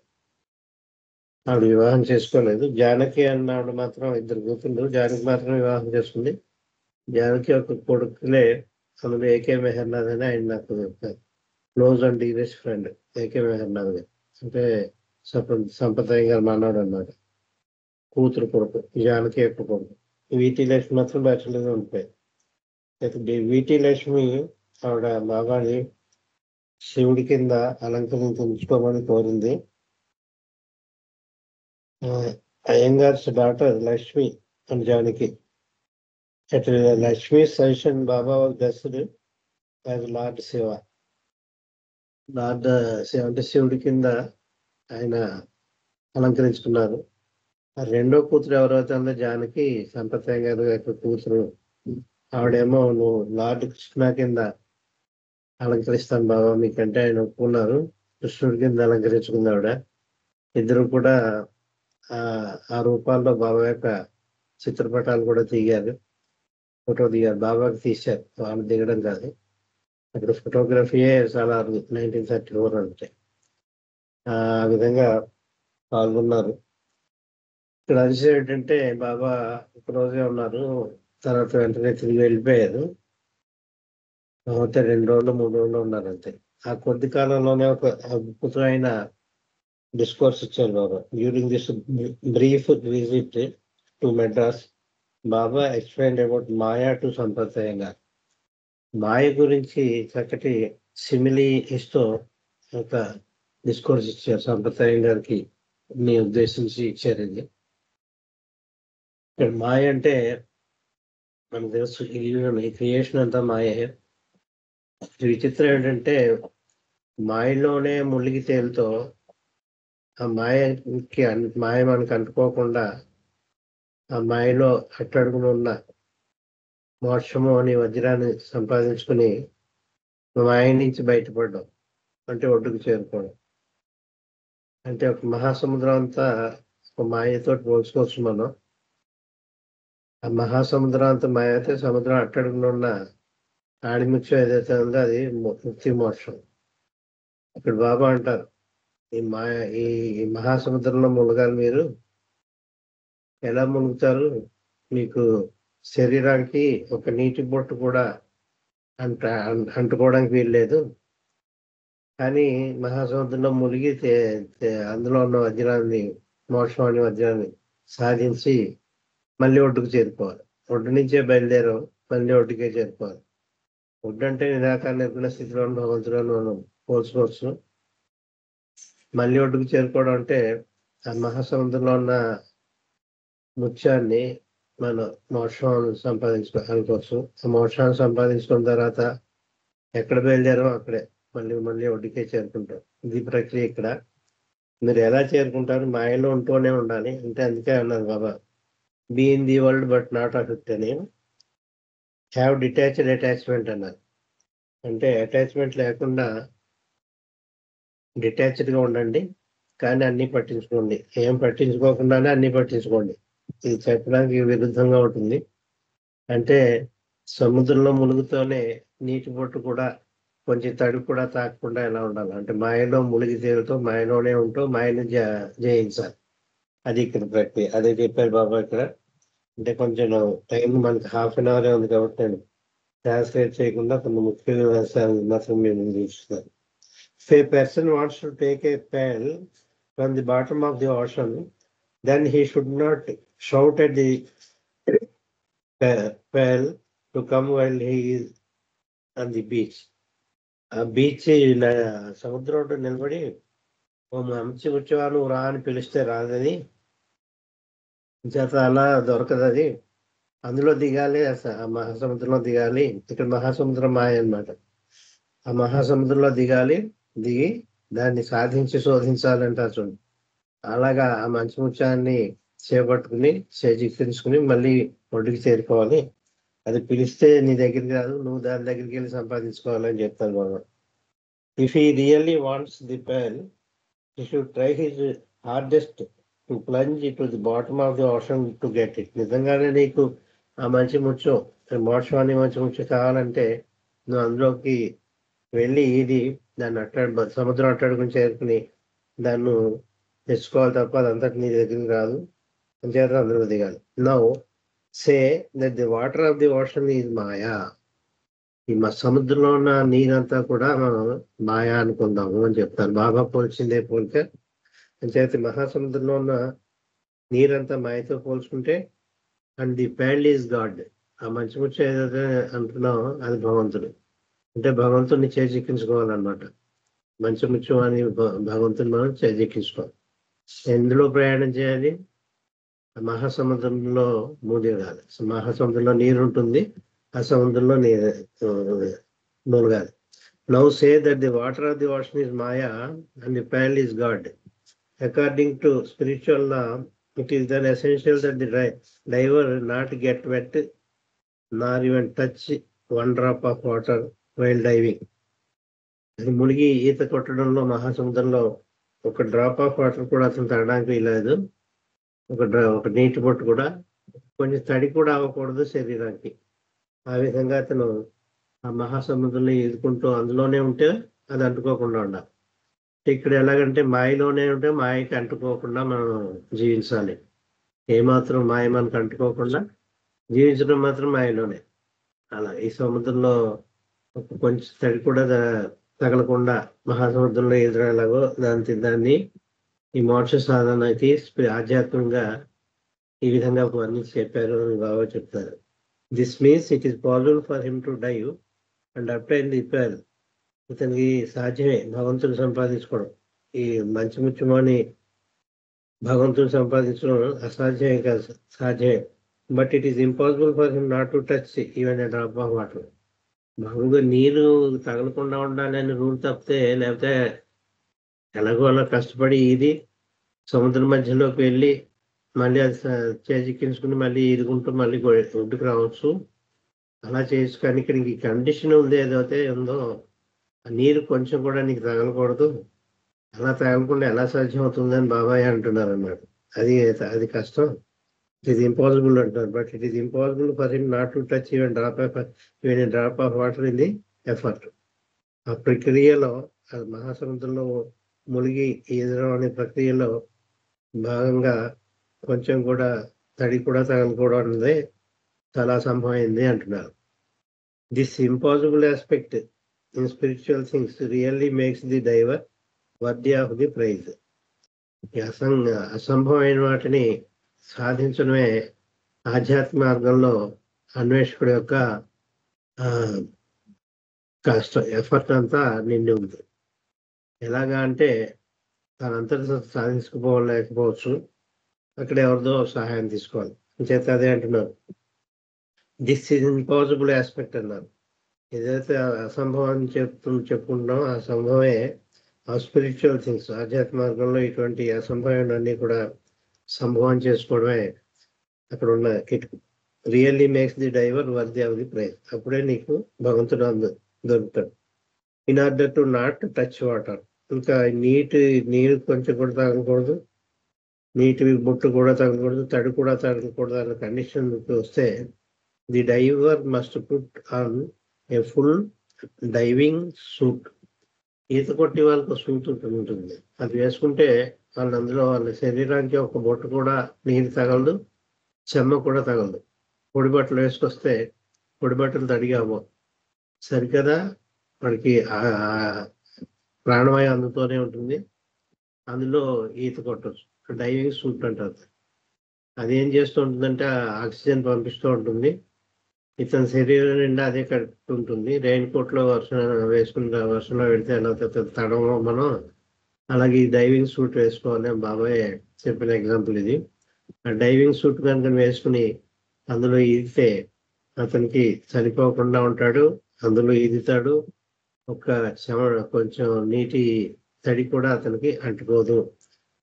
ఆవిడ వివాహం చేసుకోలేదు. జానకి అన్న ఆవిడ మాత్రం 2 కూతుళ్ళు. జానకి మాత్రం వివాహం చేసుకుంది. జానకి ఒక కొడుకులే, అందులో ఏకే మెహర్నాథ్ అని ఆయన నాకు close and dearest friend. A మెహర్నాథ్ అంటే సంప్రదాయం గారు మానవుడు అన్నమాట. కూతురు కొడుకు జానకి యొక్క కొడుకు. వీటి లక్ష్మి మాత్రం బ్యాచులర్గా ఉండిపోయాయి. అయితే వీటి లక్ష్మి ఆవిడ బాబాని శివుడి కింద అలంకరించుకోమని కోరింది. Iyengars daughter Lakshmi and Janaki. Lakshmi suggestion Baba best as lord Shiva. Lord Shiva అంటే శివుడి కింద ఆయన అలంకరించుకున్నారు. రెండో కూతురు ఎవరైతే ఉందో జానకి, సంప్రదాయం గారి యొక్క కూతురు, ఆవిడేమో నువ్వు లార్డ్ కృష్ణ కింద అలంకరిస్తాను బాబా మీకంటే ఆయన ఒప్పుకున్నారు. కృష్ణుడి కింద అలంకరించుకుంది ఆవిడ. 2 కూడా ఆ రూపాల్లో బాబా యొక్క చిత్రపటాలు కూడా దిగారు, ఫోటో దిగారు. బాబాకి తీశారు, వాళ్ళు దిగడం కాదు. అక్కడ ఫోటోగ్రఫీయే చాలా 1934 అంటే ఆ విధంగా పాల్గొన్నారు. ఇక్కడ అదిశయం ఏంటంటే బాబా ఒకరోజే ఉన్నారు, తర్వాత వెంటనే తిరిగి వెళ్ళిపోయారు. అయితే 2 రోజులు 3 రోజులు ఉన్నారు అంతే. ఆ కొద్ది కాలంలోనే ఒక అద్భుతమైన డిస్కోర్స్ ఇచ్చారు Baba. During this brief visit to Madras, Baba explained about maya to సంప్రదాయంగా. మాయ గురించి చక్కటి సిమిలి ఇస్తూ ఒక డిస్కోర్స్ ఇచ్చారు. సంప్రదాయం గారికి ఉద్దేశించి ఇచ్చారు. ఇది ఇక్కడ మాయ అంటే మనకు తెలుసు, ఈ క్రియేషన్ అంతా మాయే. విచిత్రం ఏంటంటే మాయలోనే మునిగి తేలుతో ఆ మాయ మనకు అంటుకోకుండా ఆ మాయలో అట్టడుగున ఉన్న మోక్షము అనే వజ్రాన్ని సంపాదించుకుని మాయ నుంచి బయటపడడం అంటే ఒడ్డుకు చేరుకోవడం. అంటే ఒక మహాసముద్రం అంతా ఒక మాయతో పోల్చుకోవచ్చు మనం. ఆ మహాసముద్రం అంతా మాయ అయితే సముద్రం అట్టడుగున ఉన్న ఆడిముత్యం ఏదైతే ఉందో అది ముక్తి మోక్షం. ఇక్కడ బాబా అంటారు, ఈ మహాసముద్రంలో మునగాలి. మీరు ఎలా మునుగుతారు? మీకు శరీరానికి ఒక నీటి బొట్టు కూడా అంటుకోవడానికి వీల్లేదు. కానీ మహాసముద్రంలో మునిగి అందులో ఉన్న వజ్రాన్ని, మోక్షం అనే వజ్రాన్ని సాధించి మళ్ళీ ఒడ్డుకు చేరుకోవాలి. ఒడ్డు నుంచే బయలుదేరాం, మళ్ళీ ఒడ్డుకే చేరుకోవాలి. ఒడ్డు అంటే నిరాకార నిర్గుణ స్థితిలో ఉన్న భగవంతుడు మనం పోల్చుకోవచ్చు. మళ్ళీ ఒడ్డుకు చేరుకోవడం అంటే ఆ మహాసముద్రంలో ఉన్న ముత్యాన్ని మనం మోక్షం అనుకోవచ్చు. ఆ మోక్షాన్ని సంపాదించుకున్న తర్వాత ఎక్కడ బయలుదేరాం అక్కడే మళ్ళీ ఒడ్డుకే చేరుకుంటాం. ఇది ప్రక్రియ. ఇక్కడ మీరు ఎలా చేరుకుంటారు? మాయలో ఉంటూనే ఉండాలి. అంటే అందుకే అన్నారు Baba, be in the world but not of it అని. హ్యావ్ డిటాచ్డ్ అటాచ్మెంట్ అన్నారు. అంటే అటాచ్మెంట్ లేకుండా డిటాచ్డ్గా ఉండండి, కానీ అన్ని పట్టించుకోండి. ఏం పట్టించుకోకుండానే అన్ని పట్టించుకోండి. ఇది చెప్పడానికి విరుద్ధంగా ఉంటుంది. అంటే సముద్రంలో మునుగుతూనే నీటి బొట్టు కూడా కొంచెం తడి కూడా తాకకుండా ఎలా ఉండాలి అంటే మాయలో మునిగి తేలుతూ మాయలోనే ఉంటూ మాయను జయించాలి. అది ఇక్కడ ప్రక్రియ. అదే చెప్పారు బాబా ఇక్కడ. అంటే కొంచెం టైం మనకి ½ ఉంది కాబట్టి నేను ట్రాన్స్లేట్ చేయకుండా కొన్ని ముఖ్యమైన విషయాలు మాత్రం మీరు చూస్తున్నారు. If a person wants to take a pail from the bottom of the ocean, then he should not shout at the pail to come while he is on the beach. ఆ beach సముద్రం నిలబడి ఓ మంచి వచ్చేవాళ్ళు రా అని పిలిస్తే రాదది, చేత అలా దొరకదు. అది అందులో దిగాలి, ఆ మహాసముద్రంలో దిగాలి. ఇక్కడ మహాసముద్రం మాయ అన్నమాట. ఆ మహాసముద్రంలో దిగాలి, దిగి దాన్ని సాధించి శోధించాలంటారు చూడండి. అలాగా ఆ మంచి ముత్యాన్ని చేపట్టుకుని చేజిక్కించుకుని మళ్ళీ ఒడ్డుకి చేరుకోవాలి. అది పిలిస్తే నీ దగ్గరికి రాదు, నువ్వు దాని దగ్గరికి వెళ్ళి సంపాదించుకోవాలని చెప్తాను Baba. If he really wants the pearl, he should try his hardest to plunge to the bottom of the ocean to get it. నిజంగానే నీకు ఆ మంచి ముత్యం, మోక్షాన్ని మంచి ముత్యం కావాలంటే నువ్వు అందులోకి వెళ్ళి ఇది దాన్ని సముద్రం అట్టాడుకుని చేరుకుని దాన్ని తెచ్చుకోవాలి తప్ప అదంతటి నీ దగ్గరికి రాదు. అంచేత అందులో దిగాలి. Now say that the water of the ocean is maya. ఈ సముద్రంలో ఉన్న నీరంతా కూడా మనం మాయా అనుకుందాము అని చెప్తారు. బాబా పోల్చిందే పోలిక. అంచేత మహాసముద్రంలో ఉన్న నీరంతా మాయతో పోల్చుకుంటే and the pearl is God. ఆ మంచి ముత్యం ఏదైతే అంటున్నామో అది భగవంతుడు. అంటే భగవంతుడిని చేజిక్కించుకోవాలన్నమాట. మంచి ముత్యం అని భగవంతుని మనం చేజిక్కించుకోవాలి. ఎందులో ప్రయాణం చేయాలి? మహాసముద్రంలో మునిగాలి. మహాసముద్రంలో నీరు ఉంటుంది, ఆ సముద్రంలో మునగాలి. Now say that the water of the ocean is maya and the pearl is God. According to spiritual law, it is then essential that the diver not get wet nor even touch one drop of water while diving. అది మునిగి ఈత కొట్టడంలో మహాసముద్రంలో ఒక drop of water కూడా అతను తాగడానికి లేదు. ఒక నీటి బొట్టు కూడా, కొంచెం తడి కూడా అవ్వకూడదు శరీరానికి. ఆ విధంగా అతను ఆ మహాసముద్రంలో ఈదుకుంటూ అందులోనే ఉంటే అది అంటుకోకుండా ఉండాలి. ఇక్కడ ఎలాగంటే మాయలోనే ఉంటే మాయకి అంటుకోకుండా మనం జీవించాలి. ఏమాత్రం మాయ మనకు అంటుకోకుండా జీవించడం మాత్రం మాయలోనే. అలా ఈ సముద్రంలో కొంచెం తడి కూడా తగలకుండా మహాసముద్రంలో ఎదురేలాగో దాన్ని ఈ మోక్ష సాధనకి ఆధ్యాత్మికంగా ఈ విధంగా వర్ణించి చెప్పారు అని బాగా చెప్తారు. This means it is possible for him to dive and obtain the pearl. ఇతనికి సాధ్యమే భగవంతుని సంపాదించుకోవడం. ఈ మంచి ముత్యమని భగవంతుని సంపాదించడం అసాధ్యమే కాదు, సాధ్యమే. But it is impossible for him not to touch even a drop of water. మామూలుగా నీరు తగలకుండా ఉండాలని రూల్ తప్పితే, లేకపోతే ఎలాగో అలా కష్టపడి ఇది సముద్రం మధ్యలోకి వెళ్ళి మళ్ళీ అది చేజిక్కించుకుని మళ్ళీ ఈదుకుంటూ మళ్ళీ ఒడ్డుకు రావచ్చు. అలా చేయొచ్చు. కానీ ఇక్కడ ఈ కండిషన్ ఉంది, ఏదైతే ఉందో ఆ నీరు కొంచెం కూడా నీకు తగలకూడదు. అలా తగలకుండా ఎలా సాధ్యం అవుతుందని బాబాయ్ అంటున్నారు అన్నాడు. అది కష్టం. ఇట్ ఈస్ ఇంపాసిబుల్ అంటారు. But it is impossible for him not to touch even drop of water in the effort. ఆ ప్రక్రియలో మహాసముద్రంలో మునిగి ఈదడం అనే ప్రక్రియలో భాగంగా కొంచెం కూడా తడి కూడా తగలకూడదు అన్నదే చాలా సంభవమైంది అంటున్నారు. This impossible aspect in spiritual things really makes the diver worthy of the prize. అసంభవమైన వాటిని సాధించడమే ఆధ్యాత్మిక మార్గంలో అన్వేషకుడు యొక్క కష్టం, ఎఫర్ట్ అంతా నిండి ఉంది. ఎలాగా అంటే తనంతటి సాధించుకోలేకపోవచ్చు, అక్కడ ఎవరిదో సహాయం తీసుకోవాలి. చేత అదే అంటున్నారు, దిస్ ఈజ్ ఇంపాసిబుల్ ఆస్పెక్ట్ అన్నారు. ఏదైతే అసంభవాన్ని చెప్పుకుంటున్నామో ఆ సంభవమే ఆ స్పిరిచువల్ థింగ్స్. ఆధ్యాత్మిక మార్గంలో ఇటువంటి అసంభవాన్ని కూడా సంభవం చేసుకోవడమే అక్కడ ఉన్న kit. Really makes the diver worthy of the prize. అప్పుడే నీకు భగవంతుడు దొరుకుతాడు. In order to not touch water. ఇంకా నీరు కొంచెం కూడా తగలకూడదు, నీటి బొట్టు కూడా తగలకూడదు, తడి కూడా తగలకూడదు అన్న కండిషన్ వస్తే the diver must put on a full diving suit. ఈత కొట్టి వాళ్ళకు సూట్ ఉంటుంది, అది వేసుకుంటే వాళ్ళు అందులో వాళ్ళ శరీరానికి ఒక బొట్టు కూడా నీరు తగలదు, చెమ్మ కూడా తగలదు. పొడి బట్టలు వేసుకొస్తే పొడి బట్టలు తడిగామో సరికదా వాడికి ప్రాణవాయు అందుతూనే ఉంటుంది, అందులో ఈత కొట్టచ్చు. డైవింగ్ సూట్ అంటారు. అదేం చేస్తూ ఉంటుందంటే ఆక్సిజన్ పంపిస్తూ ఉంటుంది, ఇతని శరీరం నిండా అదే కట్టుకుంటుంది. రెయిన్ కోట్లో వర్షంలో పెడితే ఎలా తడమో మనం, అలాగే ఈ డైవింగ్ సూట్ వేసుకోవాలి. బాబాయ్ చెప్పిన ఎగ్జాంపుల్ ఇది. ఆ డైవింగ్ సూట్ కనుక వేసుకుని అందులో ఈదితే అతనికి చనిపోకుండా ఉంటాడు, అందులో ఈదుతాడు, ఒక కొంచెం నీటి తడి కూడా అతనికి అంటుకోదు.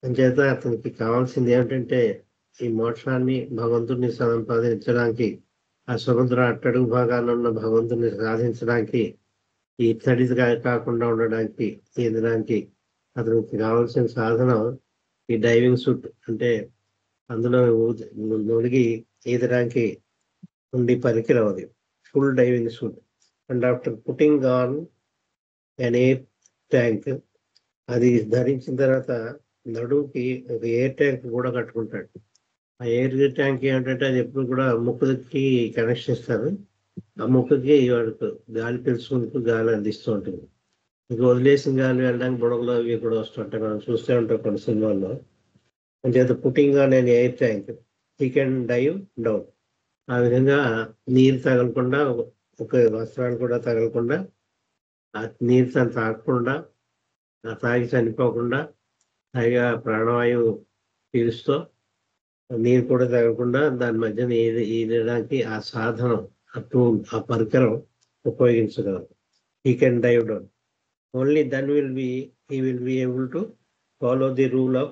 అంచేత అతనికి కావాల్సింది ఏమిటంటే ఈ మోక్షాన్ని భగవంతుడిని సంపాదించడానికి, ఆ సముద్ర అట్టడుగు భాగాల్లో ఉన్న భగవంతుని సాధించడానికి, ఈ తడి కాకుండా ఉండడానికి, ఈదడానికి అతనికి కావాల్సిన సాధనం ఈ డైవింగ్ సూట్. అంటే అందులో మునిగి ఈదడానికి ఉండి పనికిరవది, full diving suit. And after putting on an air tank, అది ధరించిన తర్వాత నడువుకి ఒక ఎయిర్ ట్యాంక్ కూడా కట్టుకుంటాడు. ఆ ఎయిర్ ట్యాంక్ ఏంటంటే అది ఎప్పుడు కూడా ముక్కుకి కనెక్షన్ ఇస్తారు. ఆ ముక్కుకి వాడికి గాలి పీల్చుకుంటూ గాలి అందిస్తూ ఉంటుంది. ఇంక వదిలేసిన గాలి వెళ్ళడానికి బుడగలు అవి కూడా వస్తుంటాయి, మనం చూస్తూ ఉంటాం కొన్ని సినిమాల్లో. అంచేత putting on an air tank he can dive down. ఆ విధంగా నీరు తగలకుండా, ఒక వస్త్రాలు కూడా తగలకుండా, ఆ నీరు తను తాగకుండా, తాగి చనిపోకుండా, పైగా ప్రాణవాయువు పీలుస్తూ నీరు కూడా తగలకుండా దాని మధ్యన ఈదడానికి ఆ సాధనం, ఆ టూల్, ఆ పరికరం ఉపయోగించగలరు. He can dive down. Only then he will be able to follow the rule of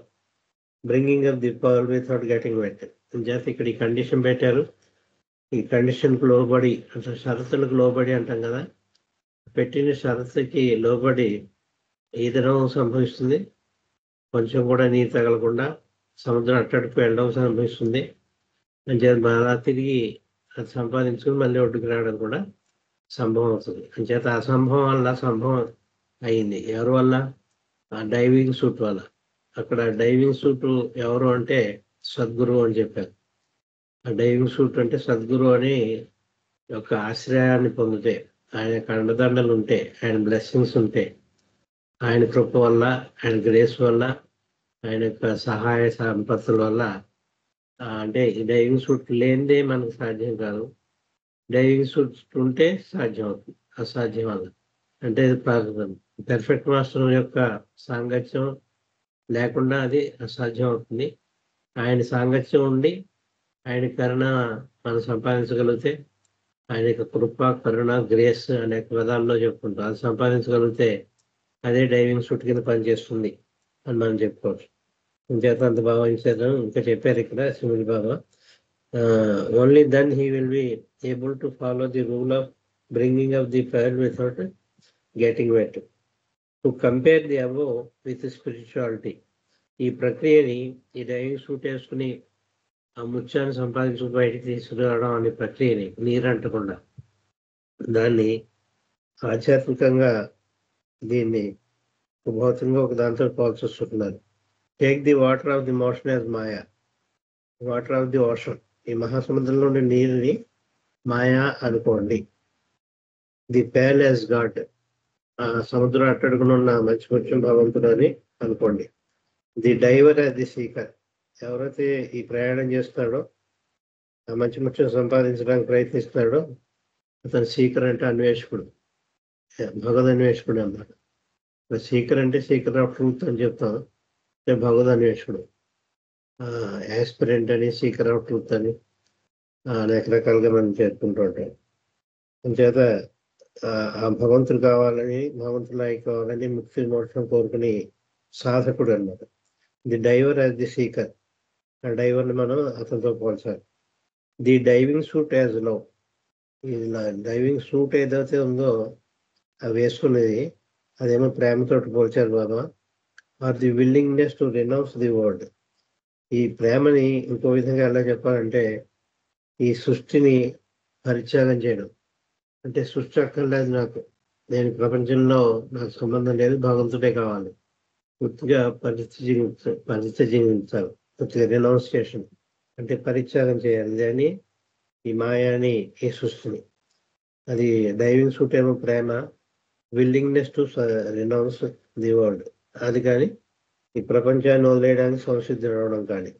bringing up the pearl without getting wet. అంచేత ఇక్కడ ఈ కండిషన్ పెట్టారు. ఈ కండిషన్కు లోబడి, అంటే షరతులకు లోబడి అంటాం కదా, పెట్టిన షరతుకి లోబడి ఈదడం సంభవిస్తుంది, కొంచెం కూడా నీరు తగలకుండా సముద్రం అట్టడికి వెళ్ళడం సంభవిస్తుంది. అంచేత మళ్ళా తిరిగి అది సంపాదించుకుని మళ్ళీ ఒడ్డుకు రావడం కూడా సంభవం అవుతుంది. అంచేత అసంభవం వల్ల సంభవం అయింది. ఎవరి వల్ల? ఆ డైవింగ్ సూట్ వల్ల. అక్కడ డైవింగ్ సూట్ ఎవరు అంటే సద్గురు అని చెప్పారు. ఆ డైవింగ్ సూట్ అంటే సద్గురు అని యొక్క ఆశ్రయాన్ని పొందితే, ఆయన కండదండలు ఉంటే, ఆయన బ్లెస్సింగ్స్ ఉంటే, ఆయన కృప వల్ల, ఆయన గ్రేస్ వల్ల, ఆయన యొక్క సహాయ సంపత్తుల వల్ల, అంటే ఈ డైవింగ్ సూట్ లేనిదే మనకు సాధ్యం కాదు. డైవింగ్ సూట్ ఉంటే సాధ్యం అవుతుంది, అసాధ్యం వల్ల. అంటే పెర్ఫెక్ట్ మాస్టర్ యొక్క సాంగత్యం లేకుండా అది అసాధ్యం అవుతుంది. ఆయన సాంగత్యం ఉండి ఆయన కరుణ మనం సంపాదించగలిగితే, ఆయన యొక్క కృప, కరుణ, గ్రేస్ అనేక పదాల్లో చెప్పుకుంటాం. అది సంపాదించగలిగితే అదే డైవింగ్ సూట్ కింద పనిచేస్తుంది అని మనం చెప్పుకోవచ్చు. ఇంచేత అంత భావించారు. ఇంకా చెప్పారు ఇక్కడ సుమిల్ Baba, only then he will be able to follow the rule of bringing off the fire without getting wet. To compare the above with spirituality. ఈ ప్రక్రియని, ఈ డైవింగ్ సూట్ వేసుకుని ఆ ముత్యాన్ని సంపాదించుకు బయటికి తీసుకురావడం అనే ప్రక్రియని, నీరంటకుండా దాన్ని ఆధ్యాత్మికంగా దీన్ని భౌతికంగా ఒక దాంతో పోల్చొస్తున్నారు. Take the water of the ocean as maya, water of the ocean. ఈ మహాసముద్రంలో ఉండే నీరుని మాయా అనుకోండి. ది పేల్ యాజ్ గాడ్, ఆ సముద్రం అట్టడుగునున్న మంచి ముత్యం భగవంతుడు అని అనుకోండి. The diver as the seeker, ఎవరైతే ఈ ప్రయాణం చేస్తున్నాడో, ఆ మంచి ముత్యం సంపాదించడానికి ప్రయత్నిస్తున్నాడో అతను సీకర్ అంటే అన్వేషకుడు, భగవద్ అన్వేషకుడు అన్నమాట. సీకర్ అంటే సీకర్ ఆఫ్ ట్రూత్ అని చెప్తాం, భగవద్ అన్వేషకుడు. యాస్పిరెంట్ అని, సీకర్ ఆఫ్ ట్రూత్ అని అనేక రకాలుగా మనం చేరుకుంటూ ఉంటాం. అంచేత ఆ భగవంతుడు కావాలని, భగవంతులాగా కావాలని, ముక్తి మోక్షం కోరుకుని సాధకుడు అన్నమాట. The diver as the seeker, ఆ డైవర్ని మనం అతనితో పోల్చాలి. The diving suit as love, ఈ డైవింగ్ సూట్ ఏదైతే ఉందో అది వేసుకునేది, అదేమో ప్రేమతో పోల్చారు Baba. Or the willingness to renounce the world. ఈ ప్రేమని ఇంకో విధంగా ఎలా చెప్పాలంటే, ఈ సృష్టిని పరిత్యాగం చేయడం. అంటే సృష్టి అక్కర్లేదు నాకు, నేను ప్రపంచంలో నాకు సంబంధం లేదు, భగవంతుడే కావాలి. పూర్తిగా పరిత్య జీవించాలి. పూర్తిగా రెనౌన్సియేషన్ అంటే పరిత్యాగం చేయాలి అని ఈ మాయాని, ఈ సృష్టిని. అది డైవింగ్ సూట్ ఏమో ప్రేమ, willingness to renounce the world అది కానీ, ఈ ప్రపంచాన్ని వదిలేయడానికి సంసిద్ధి రావడం కానీ.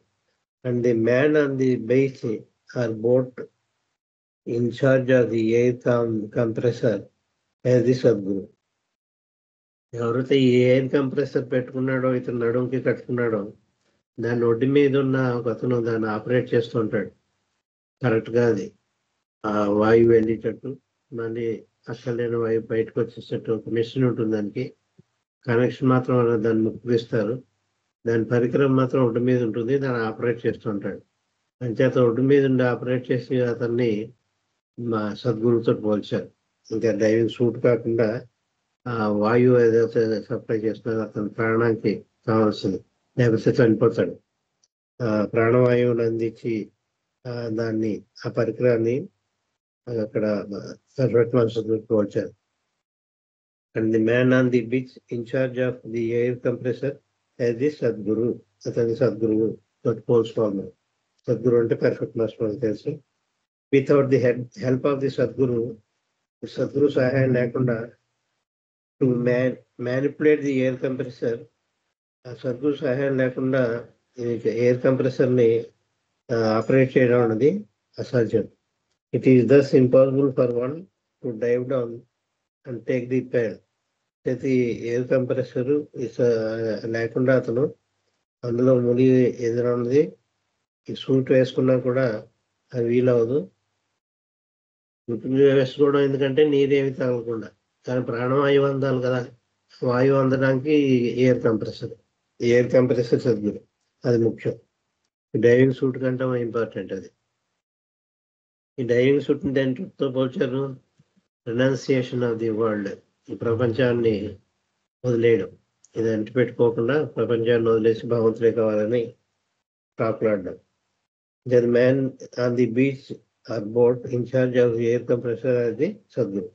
And the man on the base or boat in charge of the air compressor as the Sadguru. ఎవరైతే ఈ ఎయిర్ కంప్రెసర్ పెట్టుకున్నాడో, ఇతను నడుంకి కట్టుకున్నాడో, దాని ఒడ్డు మీద ఉన్న ఒక అతను దాన్ని ఆపరేట్ చేస్తూ ఉంటాడు. కరెక్ట్గా అది ఆ వాయువు వెళ్ళేటట్టు, మళ్ళీ అసలు లేని వాయువు బయటకు వచ్చేటట్టు ఒక మెషిన్ ఉంటుంది. దానికి కనెక్షన్ మాత్రం దాన్ని ముక్కిస్తారు. దాని పరికరం మాత్రం ఒడ్డు మీద ఉంటుంది, దాన్ని ఆపరేట్ చేస్తూ ఉంటాడు. అంచేత ఒడ్డు మీద ఉండి ఆపరేట్ చేసి అతన్ని మా సద్గురువుతో పోల్చారు. ఇంకా డ్రైవింగ్ సూట్ కాకుండా ఆ వాయువు ఏదైతే సప్లై చేస్తున్నారో అతని ప్రాణానికి కావాల్సింది, లేకపోతే చనిపోతాడు. ప్రాణవాయువుని అందించి దాన్ని ఆ పరికరాన్ని అక్కడ పోల్చారు. And the man on the beach in charge of the air compressor as the Sadguru, అతని సద్గురువు తోటి పోల్చుకోవాలి. సద్గురు అంటే పర్ఫెక్ట్ మాస్టర్ మనకు తెలుసు. Without the help of the Sadguru, Sadguru సహాయం లేకుండా to manipulate the air compressor, ఆ సద్గురు సహాయం లేకుండా ఎయిర్ కంప్రెసర్ని ఆపరేట్ చేయడం అనేది అసాధ్యం. It is thus impossible for one to dive down and take the pain. అయితే ఎయిర్ కంప్రెసర్ లేకుండా అతను అందులో మునిగి ఎదురన్నది ఈ సూట్ వేసుకున్నా కూడా అది వీలవదు. వేసుకోవడం ఎందుకంటే నీరేమి తగలకుండా, కానీ ప్రాణవాయువు అందాలి కదా, వాయువు అందడానికి ఎయిర్ కంప్రెసర్ సద్గురు, అది ముఖ్యం. డైవింగ్ సూట్ కంటే ఇంపార్టెంట్ అది. ఈ డైవింగ్ సూట్ దేంతో పోల్చారు? రెనౌన్సియేషన్ ఆఫ్ ది వరల్డ్, ఈ ప్రపంచాన్ని వదిలేయడం, ఇది అంటిపెట్టుకోకుండా ప్రపంచాన్ని వదిలేసి భగవంతుడే కావాలని కాపులాడడం. The man on the beach or boat in charge of the air compressor as the Sadguru.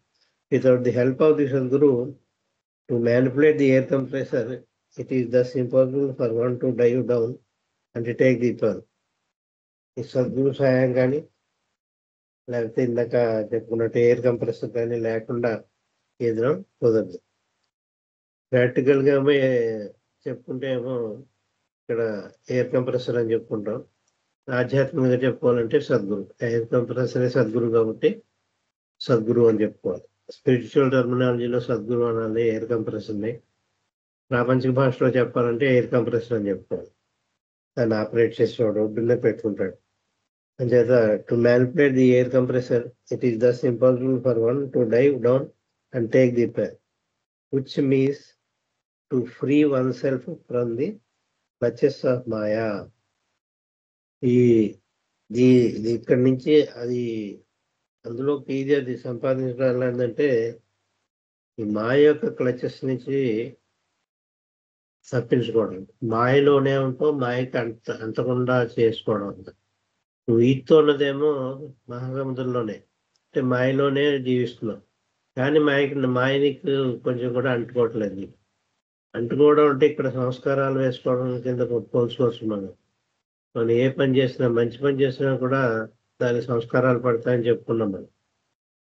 Without the help of the Sadguru to manipulate the air compressor, it is thus impossible for one to dive down and to take the pearl. ఈ సద్గురు సహాయం కానీ లేకపోతే ఇందాక చెప్పుకున్నట్టు air compressor కానీ లేకుండా ఎదురం కుదరదు. ప్రాక్టికల్గా చెప్పుకుంటే ఏమో ఇక్కడ ఎయిర్ కంప్రెసర్ అని చెప్పుకుంటాం. ఆధ్యాత్మికంగా చెప్పుకోవాలంటే సద్గురు. ఎయిర్ కంప్రెసరే సద్గురు కాబట్టి సద్గురు అని చెప్పుకోవాలి. స్పిరిచువల్ టర్మినాలజీలో సద్గురు అనాలి ఎయిర్ కంప్రెసర్ని. ప్రాపంచిక భాషలో చెప్పాలంటే ఎయిర్ కంప్రెసర్ అని చెప్పుకోవాలి. దాన్ని ఆపరేట్ చేసేవాడు ఒడ్డునే పెట్టుకుంటాడు. అంచేత to manipulate the air compressor, it is thus impossible for one to dive down and take the pain, which means to free oneself from the clutches of maya. ఇక్కడి నుంచి అది అందులోకి ఇది అది సంపాదించడం ఏంటంటే ఈ మాయ యొక్క క్లచెస్ నుంచి తప్పించుకోవడం. మాయలోనే ఉంటావు, మాయకి అంటకుండా చేసుకోవడం. నువ్వు ఈతో ఉన్నదేమో మహాసముద్రంలోనే, అంటే మాయలోనే జీవిస్తున్నావు, కానీ మాయనికి కొంచెం కూడా అంటుకోవట్లేదు. అంటుకోవడం అంటే ఇక్కడ సంస్కారాలు వేసుకోవడం కింద పోల్చుకోవచ్చు. మనం ఏ పని చేసినా, మంచి పని చేసినా కూడా దానికి సంస్కారాలు పడతాయని చెప్పుకున్నాం. మనం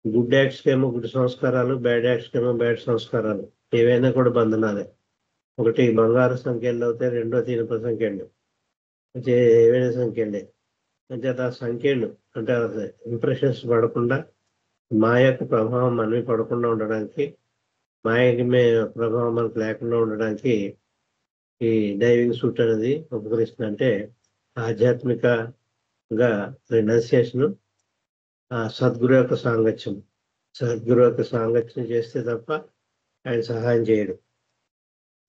గుడ్ యాక్ట్స్కి ఏమో గుడ్ సంస్కారాలు, బ్యాడ్ యాక్ట్స్కి ఏమో బ్యాడ్ సంస్కారాలు. ఏవైనా కూడా బంధనాలే. ఒకటి బంగారు సంఖ్యలు అవుతాయి, రెండో ఇనుప సంఖ్యలు, ఏవైనా సంఖ్యలే. అంటే ఆ సంఖ్యలు అంటే ఇంప్రెషన్స్ పడకుండా, మాయ యొక్క ప్రభావం మనవి పడకుండా ఉండడానికి, మాయకి ప్రభావం మనకు లేకుండా ఉండడానికి ఈ డైవింగ్ సూట్ అనేది ఉపకరిస్తుంది. అంటే ఆధ్యాత్మికంగా రెనౌన్సియేషన్, సద్గురు యొక్క సాంగత్యం చేస్తే తప్ప ఆయన సహాయం చేయడు.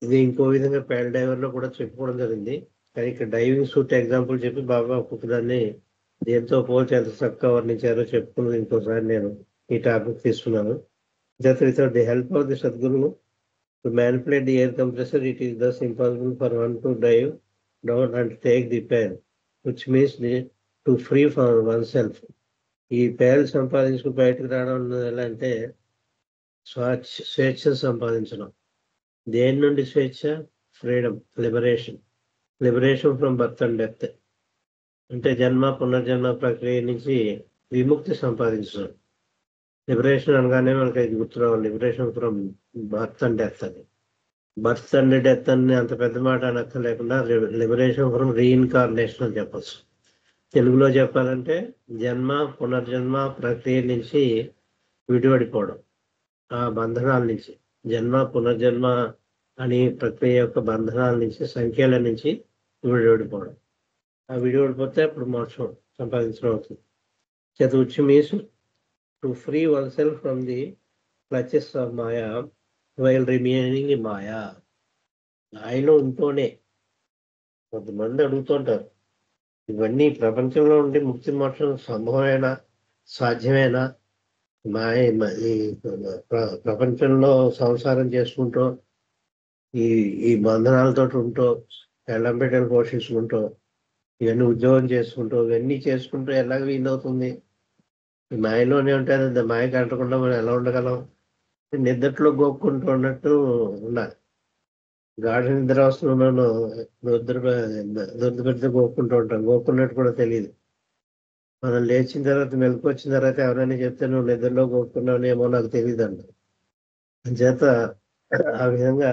ఇది ఇంకో విధంగా పేల్ డైవర్లో కూడా చెప్పుకోవడం జరిగింది. కానీ ఇక్కడ డైవింగ్ సూట్ ఎగ్జాంపుల్ చెప్పి బాబా ఒక్కొక్కదాన్ని దేంతో పోల్చి ఎంత చక్కగా వర్ణించారో చెప్పుకున్నది. ఇంకోసారి నేను ఈ టాపిక్ తీసుకున్నాను. Without the help of the Sadguru to manipulate the air compressor, it is thus impossible for one to dive down and take the pain, which means to free for oneself. ఈ pearl సంపాదించుకుని బయటకు రావడం ఎలా అంటే స్వేచ్ఛ సంపాదించడం. దేని నుండి స్వేచ్ఛ? Freedom, liberation from birth and death. అంటే జన్మ పునర్జన్మ ప్రక్రియ నుంచి విముక్తి సంపాదించడం. లిబరేషన్ అనగానే మనకి ఇది గుర్తురావాలి, liberation from birth and death అని. బర్త్ అండ్ డెత్ అని అంత పెద్ద మాట అనక్క లేకుండా లిబరేషన్ ఫ్రమ్ రీఇన్కార్నేషన్ అని చెప్పచ్చు. తెలుగులో చెప్పాలంటే జన్మ పునర్జన్మ ప్రక్రియ నుంచి విడిపడిపోవడం, ఆ బంధనాల నుంచి, జన్మ పునర్జన్మ అని ప్రక్రియ యొక్క బంధనాల నుంచి, సంఖ్యల నుంచి విడిపడిపోవడం. ఆ విడిపడిపోతే అప్పుడు మోక్షం సంపాదించడం అవుతుంది. which means to free oneself from the clutches of Maya while remaining in Maya. మాయలో ఉంటూనే కొంతమంది అడుగుతుంటారు, ఇవన్నీ ప్రపంచంలో ఉండి ముక్తి మోక్షం సంభవమేనా, సాధ్యమేనా? మాయ ఈ ప్రపంచంలో సంసారం చేసుకుంటూ ఈ బంధనాలతో ఉంటూ పెళ్ళం బిడ్డలు పోషించుకుంటూ ఇవన్నీ ఉద్యోగం చేసుకుంటూ ఇవన్నీ చేసుకుంటూ ఎలాగ వీలవుతుంది? ఈ మాయలోనే ఉంటుంది. మాయ కట్టకుండా మనం ఎలా ఉండగలం? నిద్రలో గోక్కుంటూ ఉన్నట్టు ఉండాలి. గాఢ నిద్ర వస్తున్నాను దుర్ద గోక్కుంటూ ఉంటాం, గోక్కున్నట్టు కూడా తెలియదు. మనం లేచిన తర్వాత మెలకు వచ్చిన తర్వాత ఎవరైనా చెప్తే నువ్వు నిద్రలో గోక్కున్నావునేమో నాకు తెలియదు అంట. అంచేత ఆ విధంగా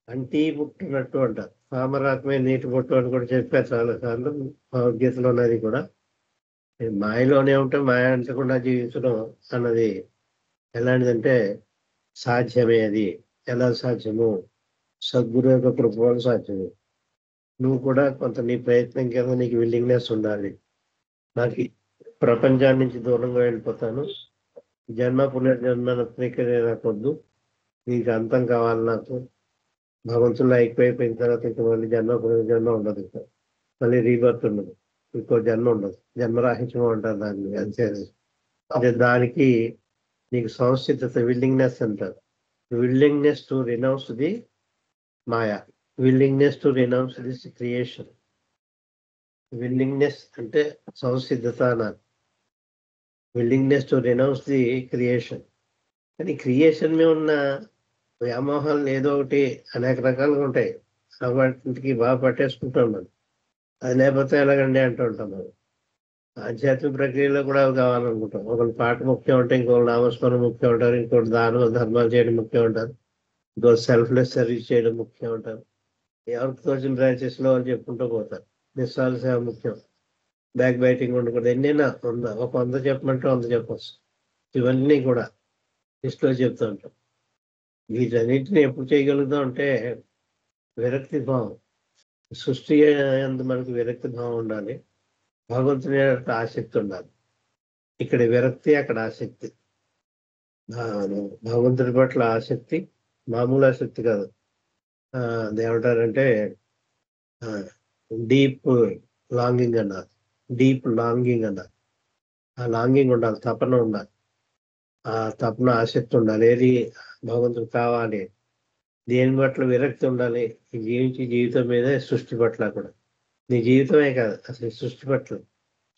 అంటీ పుట్టినట్టు అంటారు. పామరాత్మే నీటి పుట్టు అని కూడా చెప్పారు చాలా సార్లు భగవద్గీతలో ఉన్నది కూడా. మాయలోనే ఉంటే మాయ అంటకుండా జీవించడం అన్నది ఎలాంటిదంటే సాధ్యమే. అది ఎలా సాధ్యము? సద్గురు యొక్క కృప వల్ల సాధ్యము. నువ్వు కూడా కొంత నీ ప్రయత్నం కింద నీకు విల్లింగ్నెస్ ఉండాలి. నాకు ప్రపంచాన్ని నుంచి దూరంగా వెళ్ళిపోతాను, జన్మ పునర్జన్మ నాకొద్దు, నీకు అంతం కావాలి, నాకు భగవంతుల్లో అయిపోయిన తర్వాత ఇంకా మళ్ళీ జన్మ పునర్జన్మ ఉండదు, ఇంకా మళ్ళీ రీబర్త్ ఉండదు, ఇంకో జన్మ ఉండదు, జన్మరాహిత్యం అంటారు దాన్ని. అంటే దానికి నీకు సంసిద్ధత, విల్లింగ్నెస్ అంటారు. Willingness to renounce the Maya, willingness to renounce this creation. Willingness అంటే సంసిద్ధత అన్నారు. Willingness to renounce the creation. కానీ క్రియేషన్ మీద ఉన్న వ్యామోహాలు ఏదో ఒకటి అనేక రకాలుగా ఉంటాయి. వాటికి బాగా పట్టేసుకుంటాం మనం. అది లేకపోతే ఎలాగండి అంటూ ఉంటాం మనం. ఆధ్యాత్మిక ప్రక్రియలో కూడా అవి కావాలనుకుంటాం. ఒకళ్ళు పాట ముఖ్యం ఉంటాయి, ఇంకొకరు నామస్మరణ ముఖ్యం ఉంటారు, ఇంకోటి ధర్మాలు చేయడం ముఖ్యం ఉంటారు, ఇంకోటి సెల్ఫ్లెస్ సర్వీస్ చేయడం ముఖ్యం ఉంటారు. ఎవరికి తోచిన బ్రాంచెస్లో వాళ్ళు చెప్పుకుంటూ పోతారు. నిస్సాల సేవ ముఖ్యం, బ్యాక్ బైటింగ్ ఉండకూడదు. ఎన్నైనా ఉందా, ఒక 100 చెప్పమంటే 100 చెప్పచ్చు. ఇవన్నీ కూడా లిస్ట్లో చెప్తూ ఉంటాం. వీటన్నింటినీ ఎప్పుడు చేయగలుగుతాం అంటే విరక్తి భావం. సృష్టి అందు మనకు విరక్తి భావం ఉండాలి, భగవంతుని ఆసక్తి ఉండాలి. ఇక్కడ విరక్తి, అక్కడ ఆసక్తి. భగవంతుడి పట్ల ఆసక్తి మామూలు ఆసక్తి కాదు. అదేమంటారంటే డీప్ లాంగింగ్ అన్నారు. డీప్ లాంగింగ్ అన్నారు. ఆ లాంగింగ్ ఉండాలి, తపన ఉండాలి, ఆ తపన ఆసక్తి ఉండాలి. ఏది భగవంతుడు కావాలి, దేని పట్ల విరక్తి ఉండాలి. జీవించే జీవితం మీద, సృష్టి పట్ల కూడా. నీ జీవితమే కాదు అసలు సృష్టి పట్ల.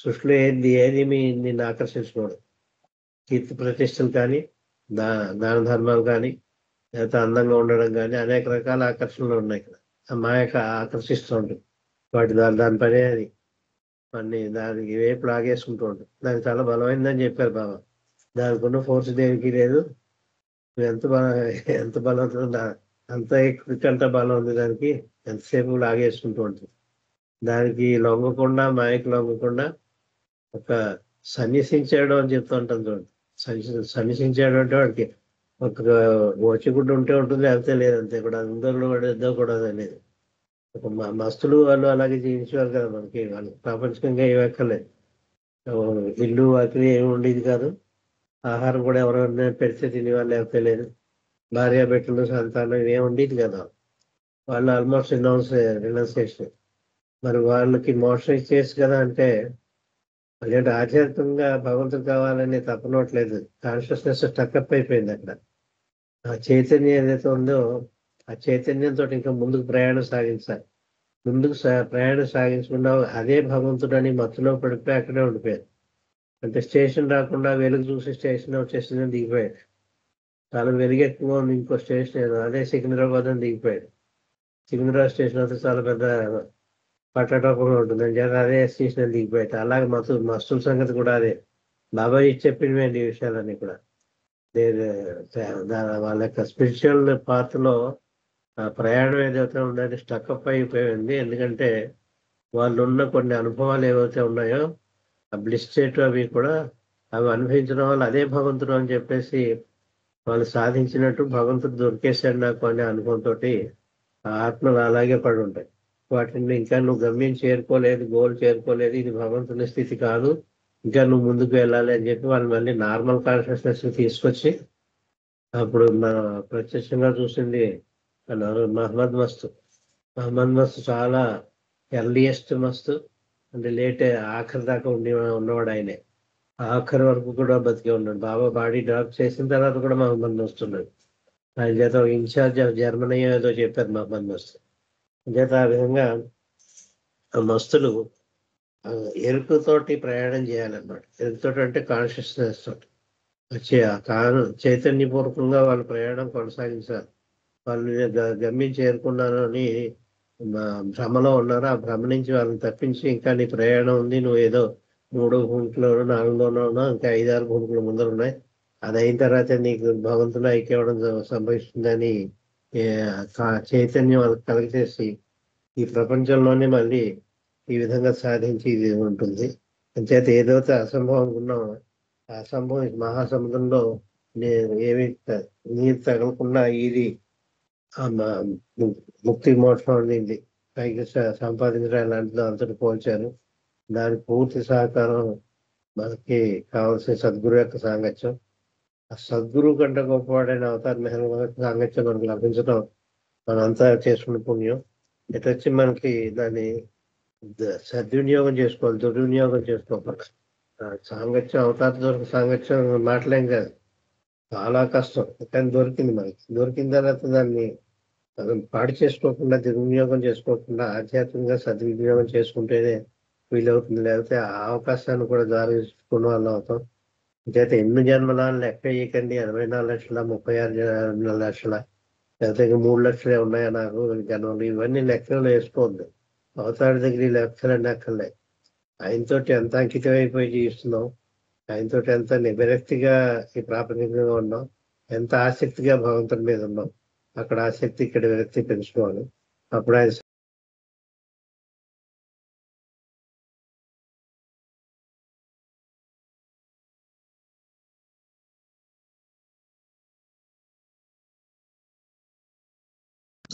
సృష్టిలో ఏది నిన్ను ఆకర్షించుకోవడం. కీర్తి ప్రతిష్టలు కానీ, దాన ధర్మాలు కానీ, లేకపోతే అందంగా ఉండడం కానీ, అనేక రకాల ఆకర్షణలు ఉన్నాయి ఇక్కడ. ఆ మాయక ఆకర్షిస్తూ ఉంటుంది. దాని పనే అది. అన్ని దానికి వైపు లాగేసుకుంటూ ఉంటుంది. దానికి చాలా బలమైందని చెప్పారు బాబా. దానికి ఉన్న ఫోర్స్ దేనికి లేదు. ఎంత బలం అంత ఎక్కువ బలం ఉంది దానికి. ఎంతసేపు లాగేసుకుంటూ ఉంటుంది. దానికి లొంగకుండా, మాయకు లొంగకుండా ఒక సన్యసించాడు అని చెప్తూ ఉంటాను చూడండి. సన్యసించాడు అంటే వాడికి ఒక ఓచిగుడ్డు ఉంటే ఉంటుంది, లేకపోతే లేదంతే కూడా. అందరిలో వాడు కూడా అనేది. ఒక మస్తులు వాళ్ళు అలాగే జీవించేవారు కదా. మనకి వాళ్ళు ప్రాపంచికంగా ఏమి ఎక్కర్లేదు. ఇల్లు వాకిలి ఏమి ఉండేది కాదు. ఆహారం కూడా ఎవరైనా పెడితే తినేవాళ్ళు, లేకపోతే లేదు. భార్య బిడ్డలు, సంతానం ఇవేమి ఉండేది కదా. వాళ్ళు ఆల్మోస్ట్ రినౌన్సియేషన్. మరి వాళ్ళకి మోషన్ ఇచ్చేసి కదా అంటే అదేంటి ఆధ్యాత్మికంగా భగవంతుడు కావాలని తప్పనట్లేదు. కాన్షియస్నెస్ టక్అప్ అయిపోయింది అక్కడ. ఆ చైతన్యం ఏదైతే ఉందో ఆ చైతన్యంతో ఇంకా ముందుకు ప్రయాణం సాగించాలి. ముందుకు ప్రయాణం సాగించకుండా అదే భగవంతుడు అని మత్తులో పడిపోయి అక్కడే ఉండిపోయారు. అంటే స్టేషన్ రాకుండా వెలుగు చూసి స్టేషన్ వచ్చేసింది, దిగిపోయాడు. చాలా వెలుగెక్కువ ఉంది ఇంకో స్టేషన్, అదే సికింద్రాబాద్ అని దిగిపోయాడు. సికింద్రాబాద్ స్టేషన్ అయితే చాలా పెద్ద పట్టటోపంగా ఉంటుంది అని చెప్పి అదే స్టేషన్ దిగిపోయాడు. అలాగే మస్తుల సంగతి కూడా అదే. బాబాజీ చెప్పినవేంటి ఈ విషయాలన్నీ కూడా. వాళ్ళ యొక్క స్పిరిచువల్ పాత్రలో ఆ ప్రయాణం ఏదైతే ఉందని స్టక్అప్ అయిపోయింది. ఎందుకంటే వాళ్ళు ఉన్న కొన్ని అనుభవాలు ఏవైతే ఉన్నాయో ఆ బ్లిస్ స్టేట్ అవి కూడా అవి అనుభవించడం వల్ల అదే భగవంతుడు అని చెప్పేసి వాళ్ళు సాధించినట్టు భగవంతుడు దొరికేశాడు నాకు అనే అనుభవంతో ఆ ఆత్మలు అలాగే పడి ఉంటాయి. వాటిని ఇంకా నువ్వు గమ్యం చేరుకోలేదు, గోల్ చేరుకోలేదు, ఇది భగవంతుని స్థితి కాదు, ఇంకా నువ్వు ముందుకు వెళ్ళాలి అని చెప్పి వాళ్ళు మళ్ళీ నార్మల్ కాన్షియస్నెస్ తీసుకొచ్చి అప్పుడు మన ప్రత్యక్షంగా చూసింది మహమ్మద్ మస్తు. మహమ్మద్ మస్తు చాలా ఎర్లియస్ట్ మస్తు అంటే లేట్ ఆఖరి దాకా ఉన్నవాడు ఆయనే. ఆఖరి వరకు కూడా బతికే ఉన్నాడు. బాబా బాడీ డ్రాప్ చేసిన తర్వాత కూడా మహమ్మద్ మస్తు ఉన్నాడు. ఆయన చేత ఇన్ఛార్జ్ ఆఫ్ జర్మనీ ఏదో చెప్పారు మహమ్మద్ మస్తు చేత. ఆ విధంగా మస్తులు ఎరుకుతోటి ప్రయాణం చేయాలన్నమాట. ఎరుకుతోటి అంటే కాన్షియస్నెస్ తోటి వచ్చి చైతన్యపూర్వకంగా వాళ్ళు ప్రయాణం కొనసాగించాలి. వాళ్ళు గమ్యం చేరుకున్నాను అని భ్రమలో ఉన్నారు. ఆ భ్రమ నుంచి వాళ్ళని తప్పించి ఇంకా నీ ప్రయాణం ఉంది, నువ్వు ఏదో 3 భూమికలోనో 4లోనో ఇంకా 5-6 భూమికల ముందర ఉన్నాయి, అది అయిన తర్వాత నీకు భగవంతుడు ఐక్యవడం సంభవిస్తుందని చైతన్యం వాళ్ళకి కలగచేసి ఈ ప్రపంచంలోనే మళ్ళీ ఈ విధంగా సాధించి ఇది ఉంటుంది. అంచేత ఏదైతే అసంభవం ఉన్నామో ఆ అసంభవం మహాసముద్రంలో ఏమి నీరు తగలకుండా ఇది ముక్తి మోక్షం అనేది పైకి సంపాదించడం లాంటిది అంతటి పోల్చారు. దాని పూర్తి సహకారం మనకి కావాల్సిన సద్గురు యొక్క సాంగత్యం. ఆ సద్గురువు కంటే గొప్పవాడైన అవతార్ మెహర్ సాంగత్యం మనకు లభించడం మనంతా చేసుకున్న పుణ్యం. ఇటు వచ్చి మనకి దాన్ని సద్వినియోగం చేసుకోవాలి, దుర్వినియోగం చేసుకోవాలి. సాంగత్యం అవతార దొరికి సాంగత్యం మాటలేం కాదు, చాలా కష్టం. కానీ దొరికింది మనకి. దొరికిన తర్వాత దాన్ని పాడు చేసుకోకుండా దుర్వినియోగం చేసుకోకుండా ఆధ్యాత్మికంగా సద్వినియోగం చేసుకుంటేనే వీలవుతుంది. లేకపోతే ఆ అవకాశాన్ని కూడా దారించుకున్న వాళ్ళు అవుతాం. అయితే ఎన్ని జన్మలను లెక్క చేయకండి. 84 లక్షల 36 లక్షల లేకపోతే 3 లక్షలే ఉన్నాయా నాకు జన్మలు, ఇవన్నీ లెక్కలు వేసుకోవద్దు. అవతారి దగ్గర ఈ లెక్కలన్నీ అక్కర్లే. ఆయనతోటి ఎంత అంకితం అయిపోయి జీవిస్తున్నాం, ఆయనతోటి ఎంత నిబరక్తిగా ఈ ప్రాపంచికంగా ఉన్నాం, ఎంత ఆసక్తిగా భగవంతుడి మీద ఉన్నాం, అక్కడ ఆసక్తి ఇక్కడ విరక్తి పెంచుకోవాలి. అప్పుడు ఆయన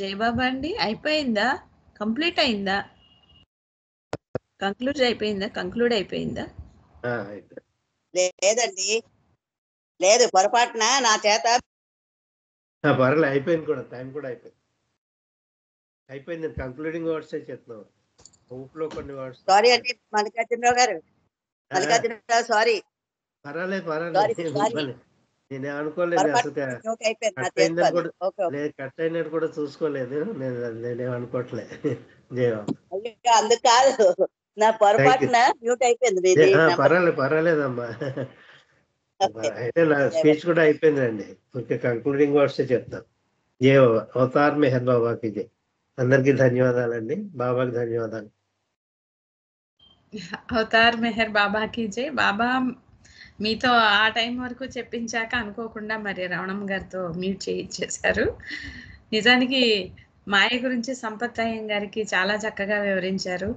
జయబాబా అండి అయిపోయిందా? కంప్లీట్ అయిందా? కంక్లూడ్ అయిపోయిందా? లేదండి, లేదు, పొరపాటున నా చేత పర్లేదు, అయిపోయింది కూడా. టైం కూడా అయిపోయింది. కంక్లూడింగ్ వర్డ్స్ చెప్తున్నాం. ఊట్లో కొన్ని వర్డ్స్. సారీ అండి మల్లికార్జునరావు గారు, మల్లికార్జునరావు సారీ. పర్వాలేదు, నేనే అనుకోలేదు అసలు. కట్ అయినట్టు కూడా చూసుకోలేదు. నేనేం అనుకోవట్లేదు. అందుకు కాదు, నా పొరపాటున మ్యూట్ అయిపోయింది. పర్వాలేదమ్మా. అయితే నా స్పీచ్ కూడా అయిపోయిందండి. కంక్లూడింగ్ వర్డ్స్ చెప్తాను. జై అవతార్ మెహర్ బాబాకి జై. అందరికీ ధన్యవాదాలండి. బాబాకి ధన్యవాదాలు. అవతార్ మెహర్ బాబాకి జై. బాబా మీతో ఆ టైం వరకు చెప్పించాక అనుకోకుండా మరి రమణమ్మ గారితో మ్యూట్ చేయించేశారు. నిజానికి మాయ గురించి సంపత్ అయ్యం గారికి చాలా చక్కగా వివరించారు.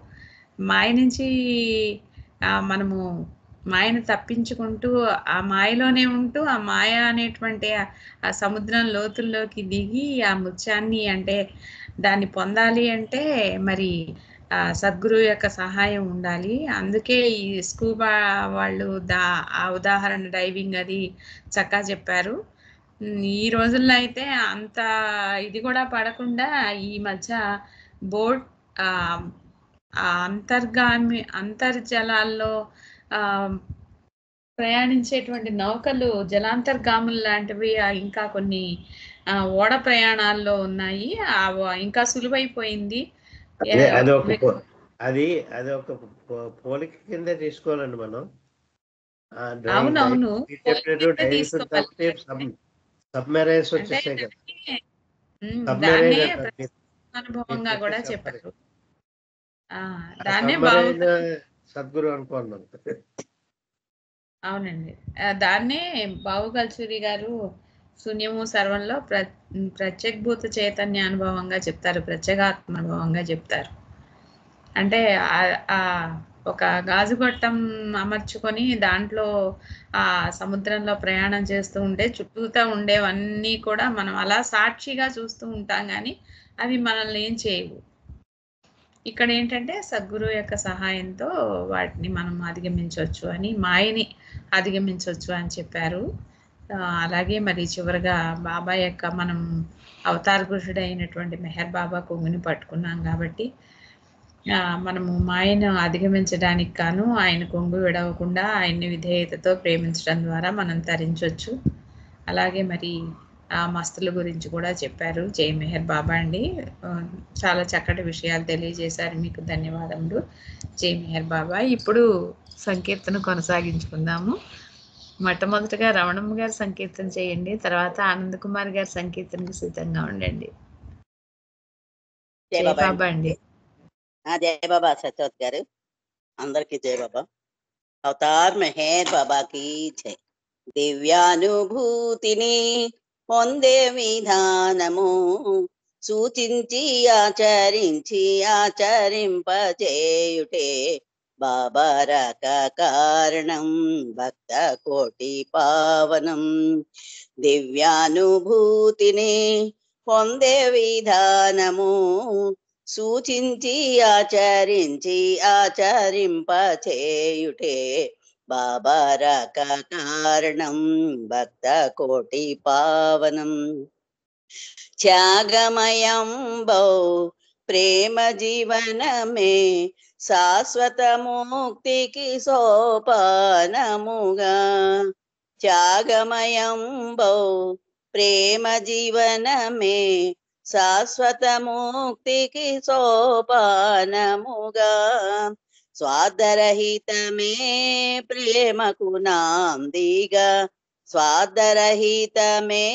మాయ నుంచి మనము మాయను తప్పించుకుంటూ ఆ మాయలోనే ఉంటూ ఆ మాయ అనేటువంటి ఆ సముద్రం లోతుల్లోకి దిగి ఆ ముత్యాన్ని అంటే దాన్ని పొందాలి అంటే మరి సద్గురు యొక్క సహాయం ఉండాలి. అందుకే ఈ స్కూబా వాళ్ళు ఆ ఉదాహరణ డైవింగ్ అది చక్కగా చెప్పారు. ఈ రోజుల్లో అయితే అంత ఇది కూడా పడకుండా ఈ మధ్య బోట్ అంతర్జలాల్లో ప్రయాణించేటువంటి నౌకలు జలాంతర్గాములు లాంటివి ఇంకా కొన్ని ఓడ ప్రయాణాల్లో ఉన్నాయి. ఇంకా సులువైపోయింది. అది ఒక పోలిక కింద తీసుకోవాలండి మనం. అవునవును, సబ్మెరైన్స్ వచ్చేసాయి కదా, అనుభవంగా కూడా చెప్పారు. సద్గురు అనుకున్నాను. అవునండి, దాన్నే బావు కల్చూరి గారు శూన్యము సర్వంలో ప్రత్యేకభూత చైతన్య అనుభవంగా చెప్తారు, ప్రత్యేగాత్మ అనుభవంగా చెప్తారు. అంటే ఒక గాజుగొట్టం అమర్చుకొని దాంట్లో ఆ సముద్రంలో ప్రయాణం చేస్తూ ఉంటే చుట్టూతా ఉండేవన్నీ కూడా మనం అలా సాక్షిగా చూస్తూ ఉంటాం, కానీ అవి మనల్ని ఏం చేయవు. ఇక్కడ ఏంటంటే సద్గురు యొక్క సహాయంతో వాటిని మనం అధిగమించవచ్చు అని, మాయని అధిగమించవచ్చు అని చెప్పారు. అలాగే మరి చివరగా బాబా యొక్క మనం అవతార పురుషుడైనటువంటి మెహర్ బాబా కొంగుని పట్టుకున్నాం కాబట్టి మనము మాయను అధిగమించడానికి గాను ఆయన కొంగు విడవకుండా ఆయన్ని విధేయతతో ప్రేమించడం ద్వారా మనం తరించవచ్చు. అలాగే మరి ఆ మస్తుల గురించి కూడా చెప్పారు. జై మెహర్ బాబా అండి. చాలా చక్కటి విషయాలు తెలియజేశారు. మీకు ధన్యవాదములు. జై మెహర్ బాబా. ఇప్పుడు సంకీర్తన కొనసాగించుకుందాము. మొట్టమొదటిగా రమణమ్మ గారు సంకీర్తన చేయండి, తర్వాత ఆనంద్ కుమార్ గారు సంకీర్తనకు సిద్ధంగా ఉండండి. జై బాబా అండి. జై బాబా సత్యవతి గారు, అందరికి జై బాబా. అవతార్ మెహర్ బాబాకి జై. దివ్యానుభూతిని పొందే విధానము సూచించి ఆచరించి ఆచరింపచేయుటే బాబారక కారణం భక్త కోటి పావనం. దివ్యానుభూతిని పొందే విధానము సూచించి ఆచరించి ఆచరింపచేయుటే బాబారక కారణం భక్త కోటి పావనం. త్యాగమయం బౌ ప్రేమ జీవనమే శాశ్వత ముక్తికి సోపానముగా. త్యాగమయం బౌ ప్రేమ జీవనమే శాశ్వత ముక్తికి సోపానముగా. స్వార్థరహితమే ప్రేమకు నాందిగా. స్వార్థరహితమే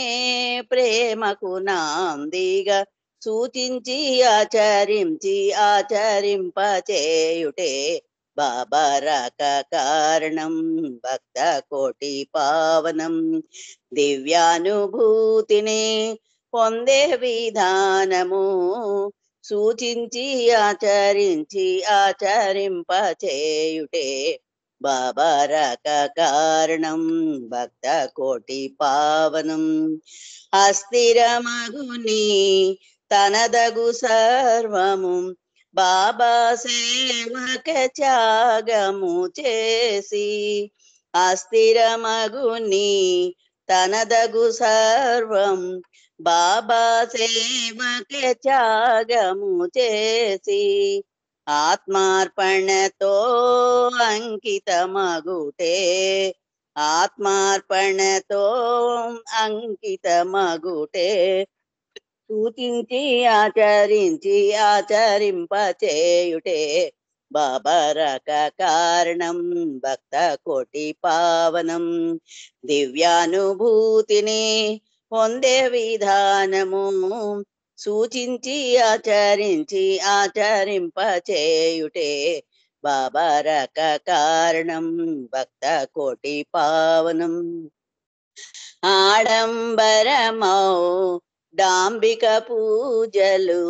ప్రేమకు నాందిగా సూచించి ఆచరించి ఆచరింపచేయుటే బాబారక కారణం భక్త కోటి పావనం. దివ్యానుభూతిని పొందే విధానము సూచించి ఆచరించి ఆచరింపచేయుటే బాబారక కారణం భక్త కోటి పావనం. అస్థిరమగుని తనదగు సర్వము బాబా సేవక త్యాగము చేసి. అస్థిరమగుని తనదగు సర్వం బాబా సేవక త్యాగము చేసి. ఆత్మార్పణతో అంకితమగుటే. ఆత్మార్పణతో అంకితమగుటే సూచించి ఆచరించి ఆచరింపచేయుటే బాబారక కారణం భక్త కోటి పావనం. దివ్యానుభూతిని పొందే విధానము సూచించి ఆచరించి ఆచరింపచేయుటే బాబారక కారణం భక్త కోటి పావనం. ఆడంబరమౌ డాంబిక పూజలు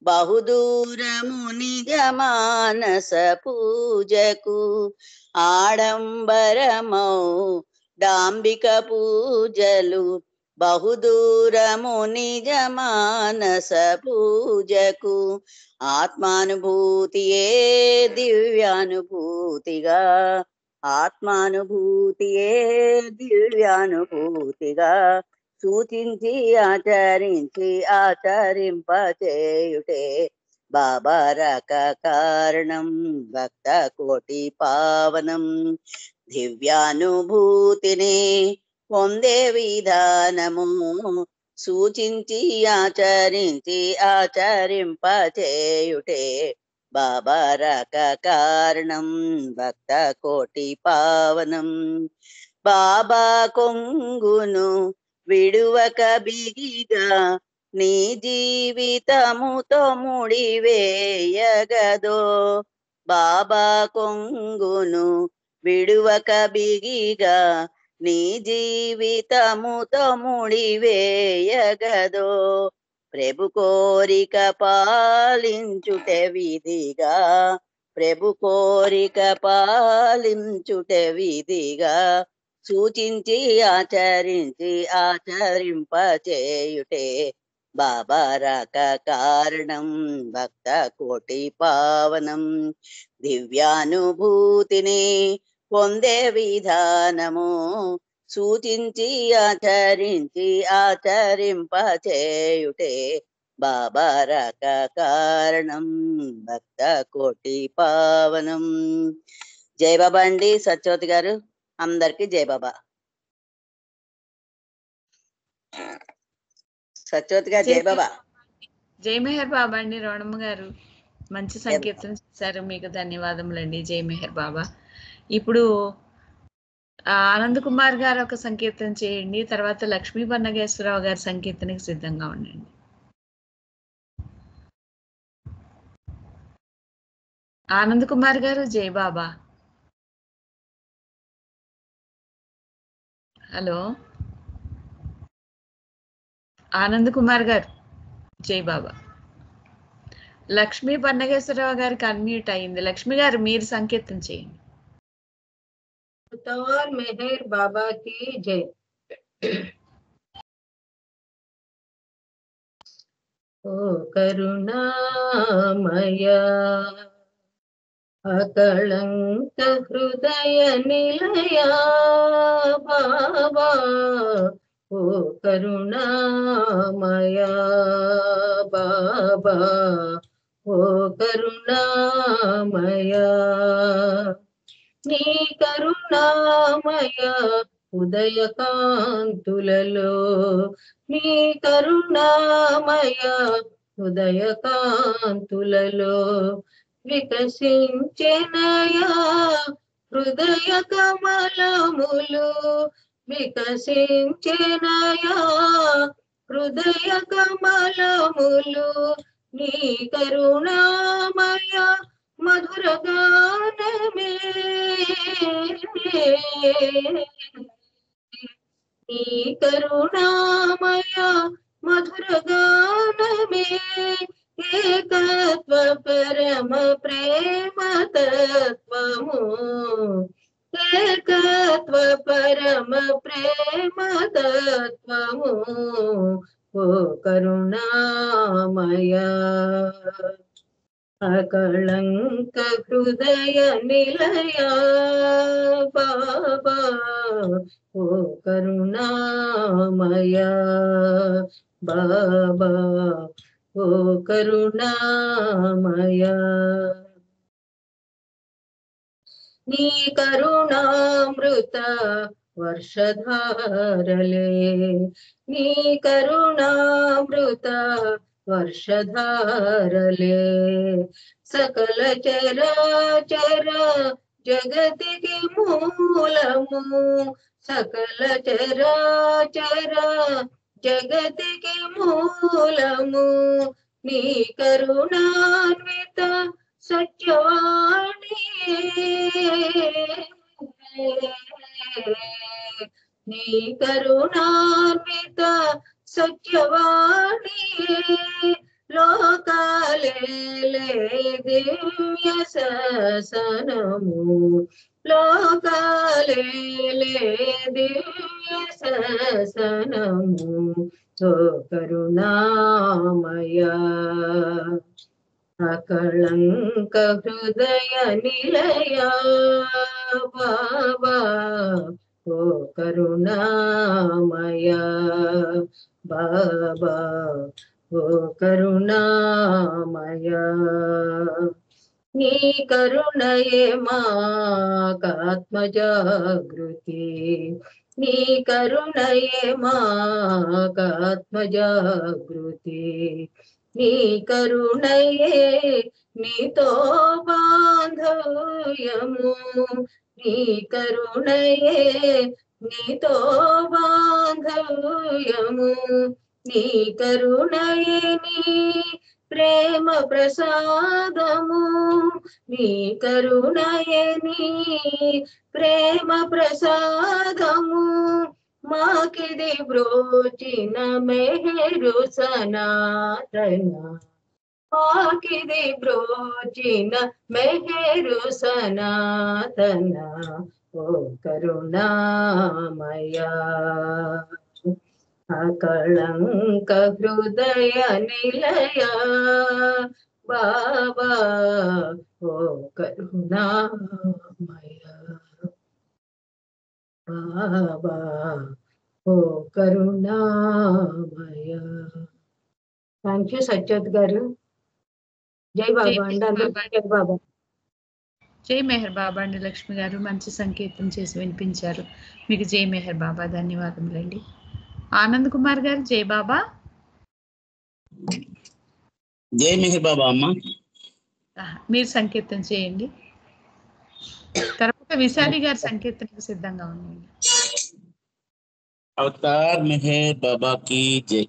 బహుదూరము నిజ మానస పూజకు. ఆడంబరమౌ డాంబిక పూజలు బహుదూరము నిజ మానస పూజకు. ఆత్మానుభూతియే దివ్యానుభూతిగా. ఆత్మానుభూతియే దివ్యానుభూతిగా సూచించి ఆచరించి ఆచరింపచేయుటే బాబారక కారణం భక్త కోటి పావనం. దివ్యానుభూతిని పొందే విధానము సూచించి ఆచరించి ఆచరింపచేయుటే బాబారక కారణం భక్త కోటి పావనం. బాబా కొంగును విడువక బిగిగా నీ జీవితముతో ముడివేయగదో. బాబా కొంగును విడువక బిగిగా నీ జీవితముతో ముడివేయగదో. ప్రభు కోరిక పాలించుటే విధిగా. ప్రభు కోరిక పాలించుటే విధిగా సూచించి ఆచరించి ఆచరింపచేయుటే బాబా రాక కారణం భక్త కోటి పావనం దివ్యానుభూతిని పొందే విధానము సూచించి ఆచరించి ఆచరింపచేయుటే బాబా రాక కారణం భక్త కోటి పావనం. జై బాబా అండి సత్యవతి గారు, అందరికి జై బాబా. సత్యవతి గారు జై బాబా. జై మెహర్ బాబా అండి. రోణమ్మ గారు మంచి సంకీర్తన చేశారు, మీకు ధన్యవాదములండి. జై మెహర్ బాబా. ఇప్పుడు ఆనంద్ కుమార్ గారు ఒక సంకీర్తన చేయండి, తర్వాత లక్ష్మీ బన్నగేశ్వరరావు గారి సంకీర్తనకి సిద్ధంగా ఉండండి. ఆనంద్ కుమార్ గారు జై బాబా. హలో ఆనంద్ కుమార్ గారు జై బాబా. లక్ష్మీ బన్నగేశ్వరరావు గారికి అన్మ్యూట్ అయింది. లక్ష్మి గారు మీరు సంకీర్తన చేయండి. అవతార్ మెహర్ బాబా की जय. ओ करुणामय अकलंक हृदय निलया बाबा, ओ करुणामय बाबा, ओ करुणामय నీ కరుణామయ ఉదయ కాంతులలో, నీ కరుణామయ ఉదయ కాంతులలో వికసించెనయా హృదయ కమలములు, వికసించెనయా హృదయ కమలములు. నీ కరుణామయ మధుర గానమే, నీ కరుణామయ మధుర గానమే ఏకత్వ పరమ ప్రేమ తత్వము, ఏకత్వ పరమ ప్రేమ తత్వము. ఓ కరుణామయ అకళంక హృదయ నిలయ బాబా, ఓ కరుణామయ బాబా, ఓ కరుణామయ. నీ కరుణామృత వర్షధారలే, నీ కరుణామృత వర్షధారలే సకల చరాచర జగతికి మూలము, సకల చరాచర జగతికి మూలము. నీ కరుణాన్విత సత్యవాణి, నీ కరుణాన్విత సత్యవాణి లోకాలేలే దివ్య శాసనము, లోకాలేలే దివ్య శాసనము. ఓ కరుణామయ అకళంక హృదయ నిలయ బాబా, ఓ కరుణామయ బాబా, ఓ కరుణామయ. నీ కరుణయే మాకాత్మజాగృతి, నీ కరుణయే మాకాత్మజాగృతి, నీ కరుణయే నీతో బాంధవ్యము, నీ కరుణయే నీతో బాంధవ్యము. నీ కరుణయే నీ ప్రేమ ప్రసాదము, నీ కరుణయే నీ ప్రేమ ప్రసాదము. మాకిది బ్రోచిన మెహరు సనాతన, మాకిది బ్రోచిన మెహరు సనాతన. ఓ కరుణామయ అకళంక హృదయ నిలయ బాబా ఓ కరుణామయ బాబా ఓ కరుణామయ. థ్యాంక్ యూ సత్యవతి గారు. జై బాబా అండి, అందరికీ జై బాబా. జై మెహర్ బాబా అండి. లక్ష్మి గారు మంచి సంకీర్తన చేసి వినిపించారు. మీకు జై మెహర్ బాబా, ధన్యవాదములండి. ఆనంద్ కుమార్ గారు జై బాబా. జై మెహర్ బాబా అమ్మ. మీరు సంకీర్తన చేయండి. తర్వాత విశాలి గారు సంకీర్తనకు సిద్ధంగా ఉండండి. అవతార్ మెహర్ బాబా की जय,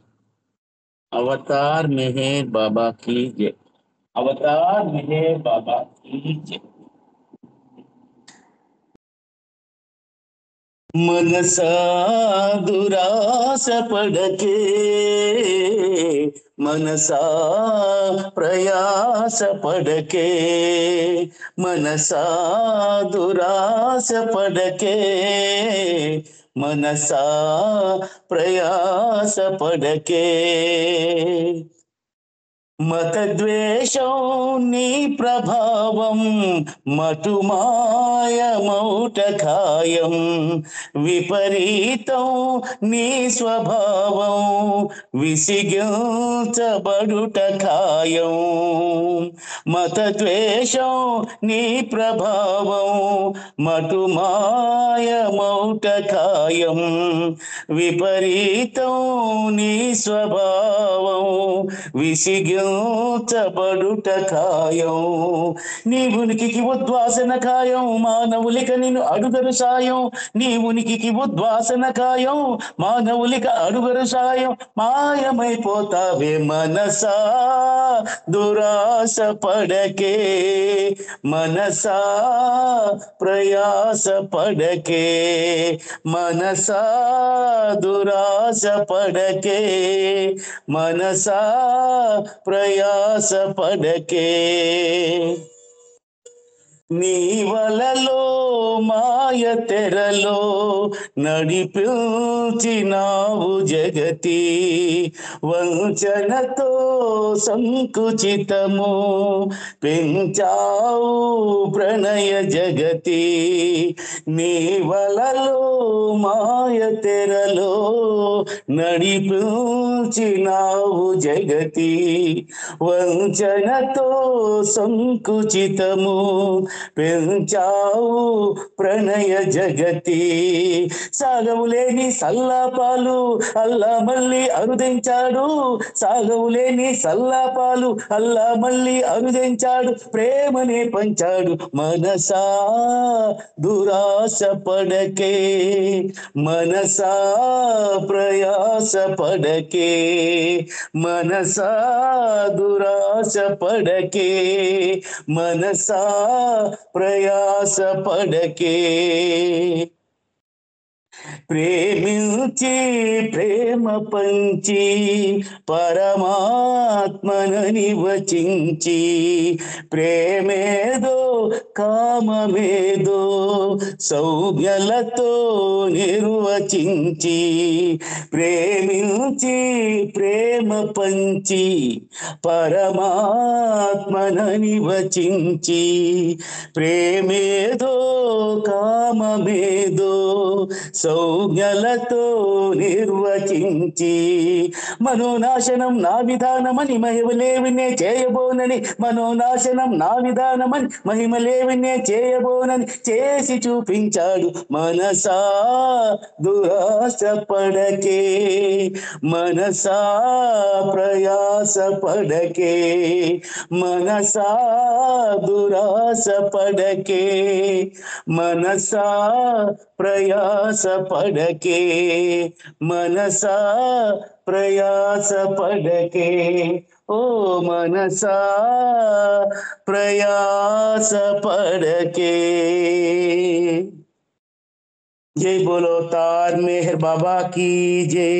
अवतार मेहर बाबा की जय, अवतार मेहर बाबा की जय. मनसा दुरास पड़के मनसा प्रयास पड़के मनसा दुरास पड़के मनसा प्रयास पड़के मतद्वेषं नी ప్రభావం మటుమాయమౌటకాయం విపరీతం నీ స్వభావం విసిగించబడుట ఖాయం. మతద్వేషం నీ ప్రభావం మటుమాయమౌట ఖాయం విపరీతం నీ స్వభావం విసిగించబడుట ఖాయం. నీ ఉనికికి ఉద్వాసన ఖాయం, మానవులిక నిన్ను అడుగరు సాయం. నీ ఉనికికి ఉద్వాసన ఖాయం, మానవులిక అడుగరు సాయం. మాయమైపోతావే మనసా దురాస పడకే మనసా ప్రయాస పడకే మనసా దురాస పడకే మనసా ప్రయాస పడకే. నీ వలలో మాయ తెరలో నడిపించినావు జగతి, వంచనతో సంకుచితము పెంచావు ప్రణయ జగతి. నీ వలలో మాయ తెరలో నడిపించినావు జగతి, వంచనతో సంకుచితము పెంచావు ప్రణయ జగతి. సాగవులేని సల్లాపాలు అల్లా మళ్ళీ అరుదించాడు, సాగవులేని సల్లాపాలు అల్లా మళ్ళీ అరుదించాడు, ప్రేమనే పంచాడు. మనసా దురాస పడకే మనసా ప్రయాస పడకే మనసా దురాస పడకే మనసా ప్రయాస పడకే. ప్రేమించి ప్రేమ పంచి పరమాత్మనని వచించి, ప్రేమేదో కామమేదో సౌజ్ఞలతో నిర్వచించి, ప్రేమించి ప్రేమ పంచి పరమాత్మనని వచించి, ప్రేమేదో కామమేదో సౌజ్ఞలతో నిర్వచించి, మనోనాశనం నా విధానమని మహిమలేవినే చేయబోనని, మనోనాశనం నా విధానమని మహిమలేవినే చేయబోనని చేసి చూపించాడు. మనసా దురాస పడకే మనసా ప్రయాస పడకే మనసా దురాస పడకే మనసా ప్రయాస పడకే మనసా ప్రయాస పడకే. ఓ మనసా ప్రయాస పడకే. జై బోలో తార్ మెహర్ బాబా की జై.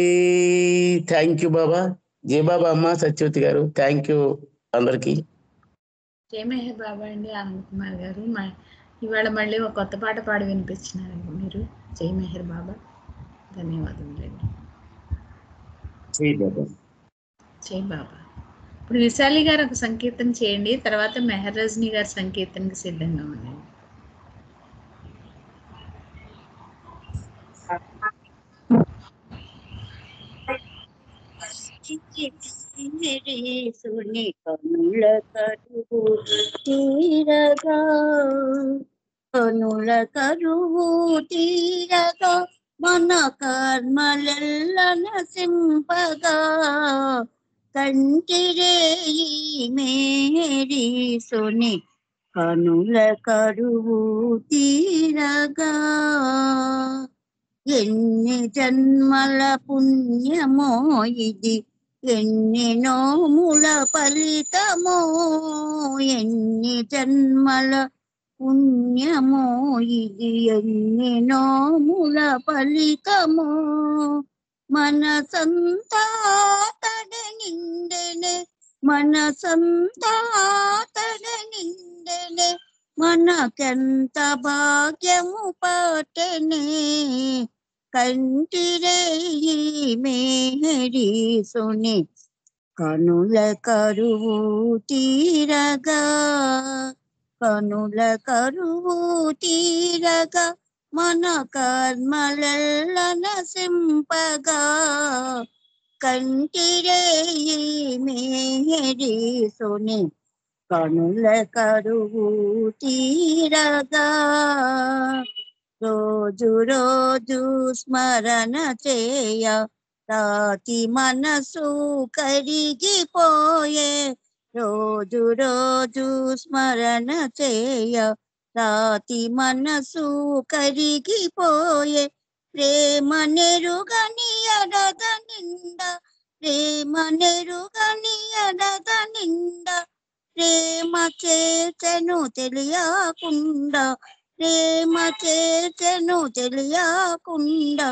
థ్యాంక్ యూ బాబా. జై బాబా అమ్మ సత్యవతి గారు. థ్యాంక్ యూ అందరికి. జై మెహర్ బాబా అండి. ఆనంద్ కుమార్ గారు ఇవాళ మళ్ళీ ఒక కొత్త పాట పాడి వినిపించినారండి మీరు. జై మెహర్ బాబా, ధన్యవాదములండి. జై బాబా. జై బాబా. ఇప్పుడు విశాలి గారు ఒక సంకీర్తన చేయండి, తర్వాత మెహర్ రజనీ గారి సంకీర్తనకి సిద్ధంగా ఉండండి. సుని కనుల కరువు తీరగా కనుల కరువు తీరగా మన కర్మలెల్ల నసింపగా కంటిరేయి మేరీ సుని కనుల కరువు తీరగా ఎన్ని జన్మల పుణ్యమో ఇది ఎన్ని నోముల ఫలితమో ఎన్ని జన్మల పుణ్యమో ఇది ఎన్ని నోముల ఫలితమో మనసంతా తడ నిండెనే మనసంతా తడ నిండెనే మనకెంత భాగ్యము పట్టెనే కంటిరేయి మేరీ సుని కనుల కరువు తీరగా కనుల కరువు తీరగా మన కర్మలెల్ల నసింపగా కంటిరేయి మేరీ సుని కనుల కరువు తీరగా రోజు రోజు స్మరణ చేయ రాతి మనసు కరిగిపోయే రోజు రోజు స్మరణ చేయ రాతి మనసు కరిగిపోయే ప్రేమ నెరుగని ఎడద నిండా ప్రేమ నెరుగని ఎడద నిండా ప్రేమ చేచెను తెలియకుండా ప్రేమ చేచెను తెలియకుండా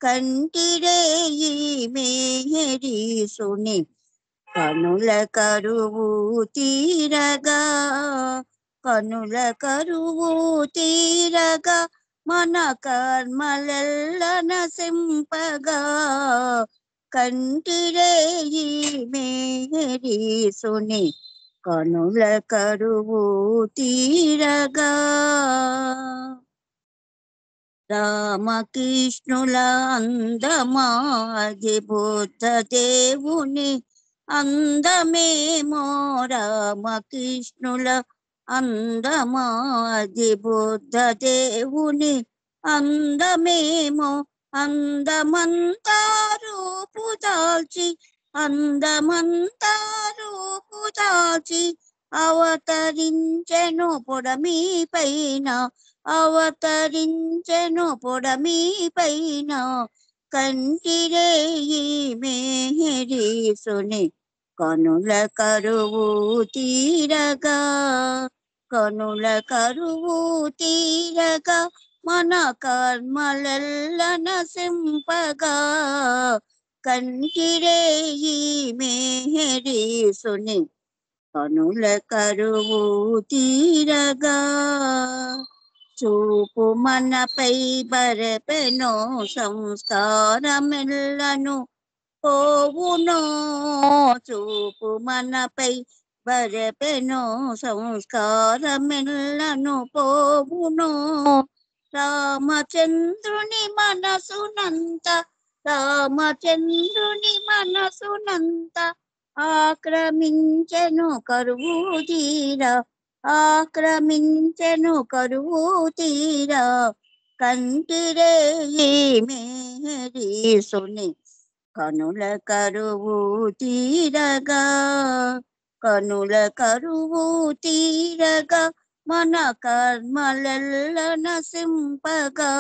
కంటిరేయి మేరీ సుని కనుల కరువు తీరగా కనుల కరువు తీరగా మన కర్మలెల్ల నసింపగా కంటిరేయి మేరీ సుని కనుల కరువు తీరగా రామకృష్ణుల అందమాది బుద్ధ దేవుని అందమేమో రామకృష్ణుల అందమాది బుద్ధ దేవుని అందమేమో అందమంతా రూపు దాల్చి అందమంతా రూపు దాల్చి అవతరించెను పొడమి పైన అవతరించెను పొడమి పైన కంటిరేయి మేరీ సుని కనుల కరువు తీరగా కనుల కరువు తీరగా మన కర్మలెల్ల నసింపగా కంటిరేయి మేరీ సుని కనుల కరువు తీరగా చూపు మనపై బరపెనో సంస్కారమెల్లను పోవునో చూపు మనపై బరపెనో సంస్కారమెల్లను పోవునో రామచంద్రుని మనసునంత రామచంద్రుని మనసునంత ఆక్రమించెను కరువు తీరా ఆక్రమించెను కరువు తీరా కంటిరేయి మేరీ సుని కనుల కరువు తీరగా కనుల కరువు తీరగా మన కర్మలెల్ల నసింపగా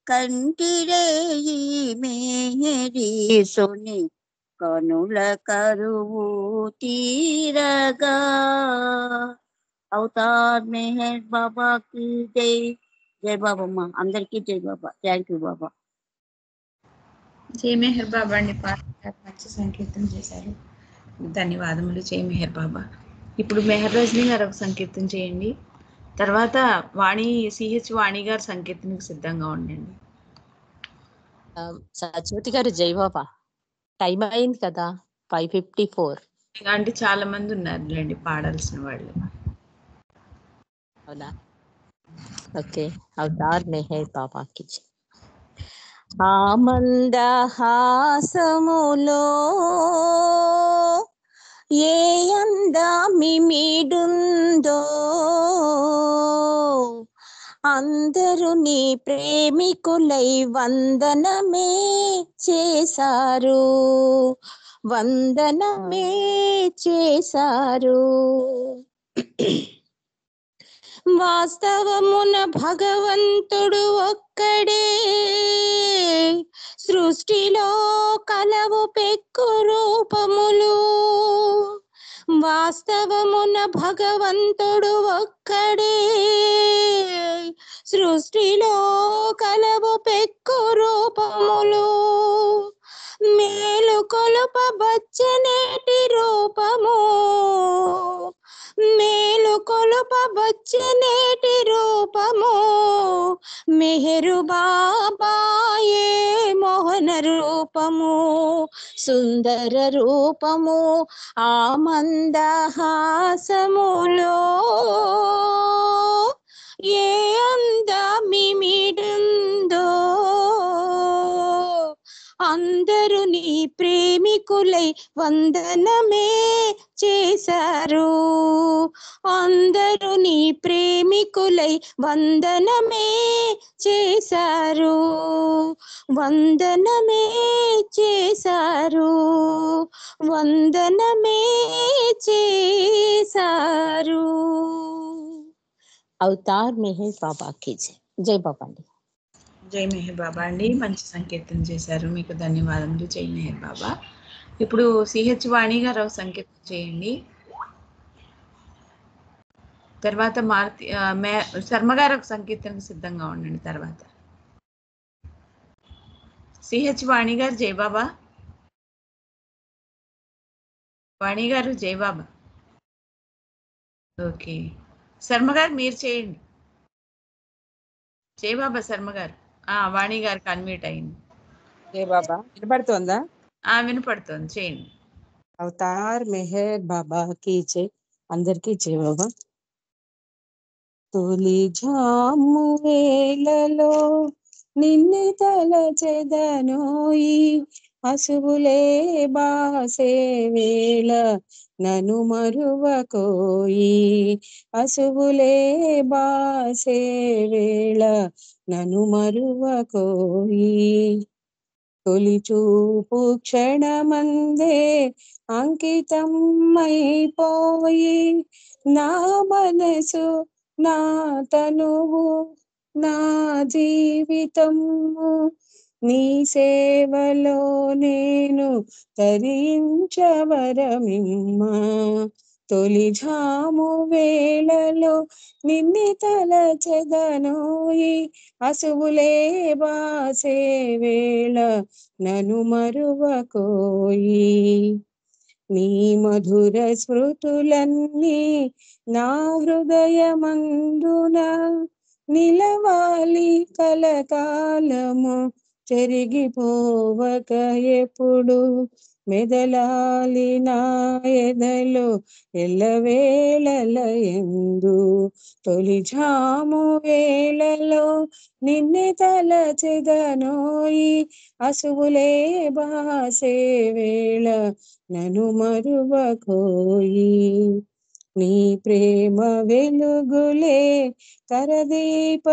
కంటిరేయి మేరీ సుని కనుల కరువు తీరగా అవతార్ మెహర్ బాబా की జై. జై బాబమ్మ, అందరికీ జై బాబా. థ్యాంక్ యూ బాబా. జై మెహర్ బాబా అండి, మంచి సంకీర్తన చేశారు, ధన్యవాదములు. జై మెహర్ బాబా. ఇప్పుడు మెహర్ రజనీ గారు ఒక సంకీర్తన చేయండి, తర్వాత వాణి సిహెచ్ వాణి గారు సంకీర్తనకు సిద్ధంగా ఉండండి. సత్యవతి గారు జై బాబా. టైం అయింది కదా 5:54. అంటే చాలా మంది ఉన్నారులేండి పాడాల్సిన వాళ్ళు. అవునా? ఓకే. అవతార్ మెహర్ బాబాకి జై. ఆమందహాసములో ఏ అందమిమిడుందో అందరూ నీ ప్రేమికులై వందనమే చేశారు, వందనమే చేశారు. వాస్తవమున భగవంతుడు ఒక్కడే సృష్టిలో కలవు పెక్కు రూపములు. వాస్తవమున భగవంతుడు ఒక్కడే సృష్టిలో కలవు పెక్కు రూపములు. మేలు కొలుపబచ్చనేటి రూపము, మేలు కొలుపబచ్చనేటి రూపము మెహరు బాబాయే మోహన రూపము, సుందర రూపము. ఆమందహాసములో ఏ అందమిమిడుందో అందరూ నీ ప్రేమికులై వందనమే చేశారు, అందరూ నీ ప్రేమికులై వందనమే చేశారు, వందనమే చేశారు, వందనమే చేశారు. అవతార్ మెహర్ బాబాకి జై. జై బాబా అండి. జై మెహర్ బాబా అండి, మంచి సంకీర్తన చేశారు, మీకు ధన్యవాదములు. జై మెహర్ బాబా. ఇప్పుడు సిహెచ్ వాణి గారు సంకీర్తన చేయండి. తర్వాత మారుతి శర్మ గారు ఒక సంకీర్తనకు సిద్ధంగా ఉండండి. తర్వాత సిహెచ్ వాణి గారు జై బాబా. వాణి గారు జై బాబా. ఓకే, శర్మ గారు మీరు చేయండి. జై బాబా శర్మ గారు. వాణి గారికి అన్మ్యూట్ అయింది. జై బాబా. వినపడుతోందా? వినపడుతోంది, చేయండి. అవతార్ మెహర్ బాబాకి జై. అందరికీ జై బాబా. తొలి జాము వేళలో నిన్ను తలచెదనోయి, అసువులే బాసే వేళ నను మరువకోయి, అసువులే బాసే వేళ నను మరువకోయి. తొలి చూపు క్షణమందే అంకితం అయిపోయి, నా మనసు నా తనువు నా జీవితము నీ సేవలో నేను తరించవరమిమ్మా. తొలి జాము వేళలో నిన్ను తలచెదనోయి, అసువులే బాసే వేళ నను మరువకోయి. నీ మధుర స్మృతులన్నీ నా హృదయమందున నిలవాలి కలకాలము, చెరిగిపోవక ఎప్పుడు మెదలాలి నా ఎదలో ఎల్లవేళలయందు. తొలి జాము వేళలో నిన్ను తలచెదనోయి, అసువులే బాసే వేళ నను మరువకోయి. నీ ప్రేమ వెలుగులే కరదీపకాంతులై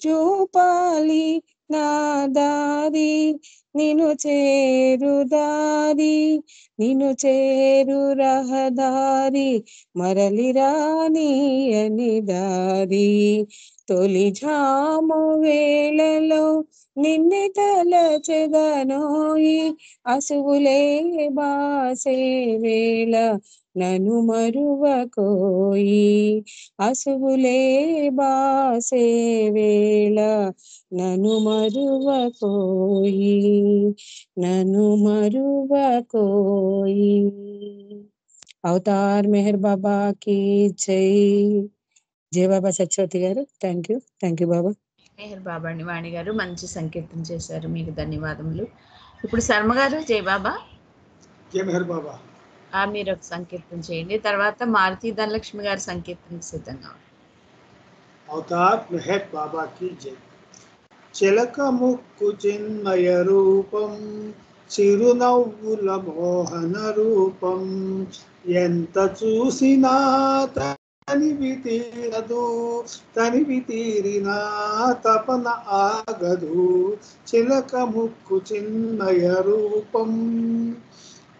చూపాలి నా దారి, నిన్ను చేరు దారి, నిన్ను చేరు రహదారి, మరలి రానియని దారి. తొలి జాము వేళలో నిన్ను తలచెదనోయి, అసువులే బాసే వేళ నను మరువకోయి, అసువులే బాసే వేళ నను మరువకోయి, నను మరువకోయి. అవతార్ మెహర్ బాబాకి జై. జై బాబా సత్యవతి గారు. థ్యాంక్ యూ బాబా. మెహర్ బాబా అండి. వాణి గారు మంచి సంకీర్తన చేశారు, మీకు ధన్యవాదములు. ఇప్పుడు శర్మ గారు జై బాబా. జై మెహర్ బాబా. మీరు ఒక సంకీర్తన చేయండి, తర్వాత మారుతి ధనలక్ష్మి గారి సంకీర్తన సిద్ధంగా. అవతార్ మెహర్ బాబా కి జై. చిలక ముక్కు చిన్మయ రూపం, చిరునవ్వుల మోహన రూపం, ఎంత చూసినా తనివి తీరదు, తనివి తీరినా తపన ఆగదు. చిలక ముక్కు చిన్మయ రూపం,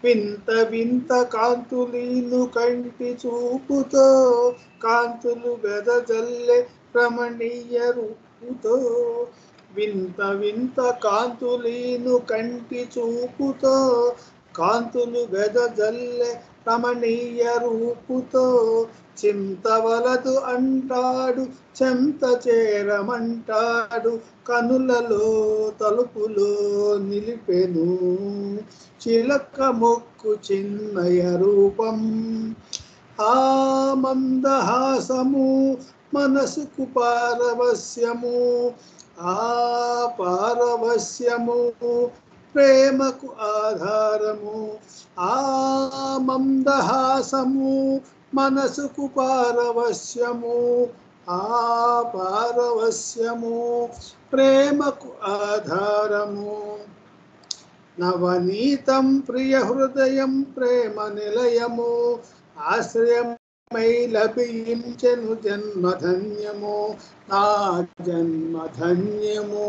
వింత వింత కాంతులీను కంటి చూపుతో, కాంతులు వెదజల్లే రమణీయ రూపుతో. వింత వింత కాంతులీను కంటి చూపుతో, కాంతులు వెదజల్లే రమణీయ రూపుతో. చింతవలదు అంటాడు, చెంత చేరమంటాడు, కనులలో తలుపులో నిలిపెను. చిలక ముక్కు చిన్మయ రూపం, ఆ మందహాసము మనసుకు పారవస్యము, ఆ పారవస్యము ప్రేమకు ఆధారము. ఆ మందహాసము మనసుకు పారవస్యము, ఆ పారవస్యము ప్రేమకు ఆధారము. నవనీతం ప్రియ హృదయం ప్రేమ నిలయము, ఆశ్రయమై లభించెను జన్మధన్యము, నా జన్మధన్యము.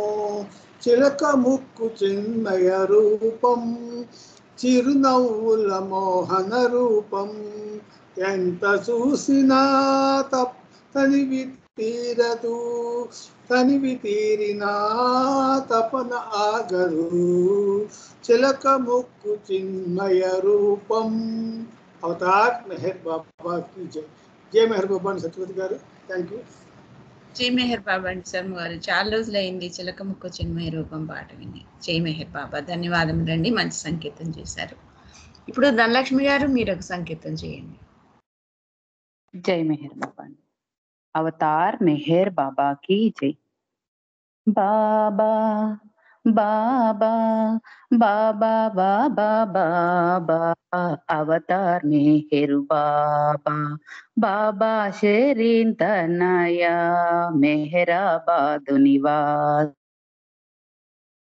చిలక ముక్కు చిన్మయ రూపం, చిరునవ్వుల మోహన రూపం, ఎంత చూసినా తనివి తీరదు, తనివి తీరినా తపన ఆగదు. చిలక ముక్కు చిన్మయ రూపం. అవతార్ మెహర్ బాబా కి జై. జై మెహర్ బాబా అని సత్యవతి గారు. Thank you. జై మెహర్ బాబా అండి శర్మ గారు. చాలా రోజులైంది చిలక ముక్కు చిన్మయ రూపం పాట విని. జై మెహర్ బాబా, ధన్యవాదములు అండి, మంచి సంకీర్తన చేశారు. ఇప్పుడు ధనలక్ష్మి గారు మీరు ఒక సంకీర్తన చేయండి. జై మెహర్ బాబా అండి. అవతార్ మెహర్ బాబా కి జై. బాబా బాబా బాబా బాబా బాబా, అవతార్ మెహర్ బాబా, బాబా షరీన్ తనయా, మెహరాబాదు నివాస్.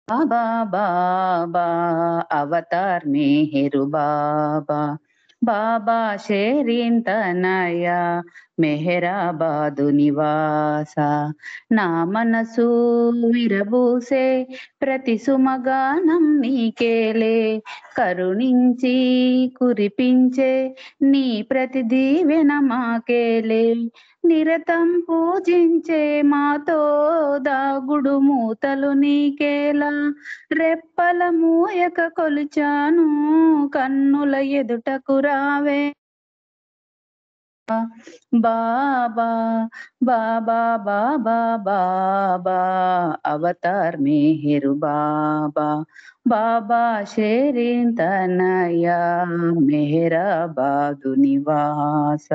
బాబా బాబా అవతార్ మెహర్ బాబా, బాబా షరీన్ తనయా, మెహరాబాదు నివాస. నా మనసు విరబూసే ప్రతి సుమగానం నీకేలే, కరుణించి కురిపించే నీ ప్రతి దీవెన మాకేలే. నిరతం పూజించే మాతో దాగుడు మూతలు నీకేలా, రెప్పల మూయక కొలిచాను కన్నుల ఎదుటకు రావే. బాబా బాబా బాబా బాబా, అవతార్ మెహర్ బాబా, బాబా షరీన్ తనయా, మెహరాబాదు నివాస.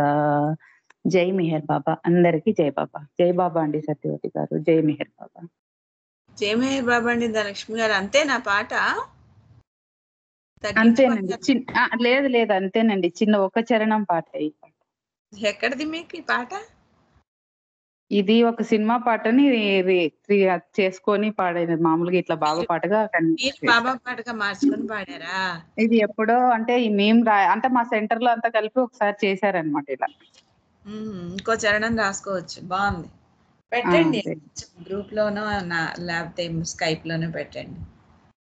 జై మెహర్ బాబా. అందరికీ జై బాబా. జై బాబా అండి సత్యవతి గారు. జై మెహర్ బాబా. జై మెహర్ బాబా అండి ధనలక్ష్మి గారు. అంతే నా పాట? అంతేనండి. లేదు లేదు అంతేనండి, చిన్న ఒక చరణం పాట. ఎక్కడిది మీకు ఈ పాట? ఇది ఒక సినిమా పాటని చేసుకొని పాడేది, మామూలుగా ఇట్లా బాబా పాటగా. బాబా పాటగా మార్చుకొని పాడారా? ఇది ఎప్పుడో అంటే మేము అంటే మా సెంటర్ లో అంతా కలిపి ఒకసారి చేశారనమాట ఇలా. ఇంకో చరణం రాసుకోవచ్చు. బాగుంది, పెట్టండి గ్రూప్ లోనో లేకపోతే స్కైప్ లోనో పెట్టండి.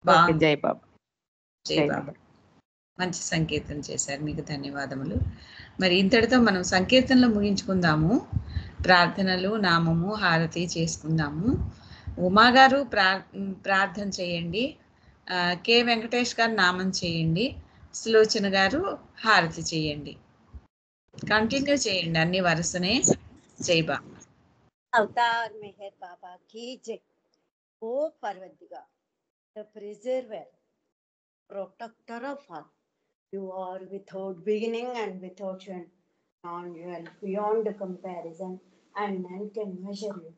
బాగుంది. జై బాబా. జై బాబా. మంచి సంకీర్తన చేశారు, మీకు ధన్యవాదములు. మరి ఇంతటితో మనం సంకీర్తనలో ముగించుకుందాము. ప్రార్థనలు, నామము, హారతి చేసుకుందాము. ఉమా గారు ప్రార్థన చేయండి, కె వెంకటేష్ గారు నామం చేయండి, సులోచన గారు హారతి చేయండి. కంటిన్యూ చేయండి అన్ని వరుసనే. జై బాబా. అవతార్ మెహర్ బాబా की जय. ओ परवरदिगार, the preserver, protector of all. You are without beginning and without end, and you are beyond comparison, and none can measure you.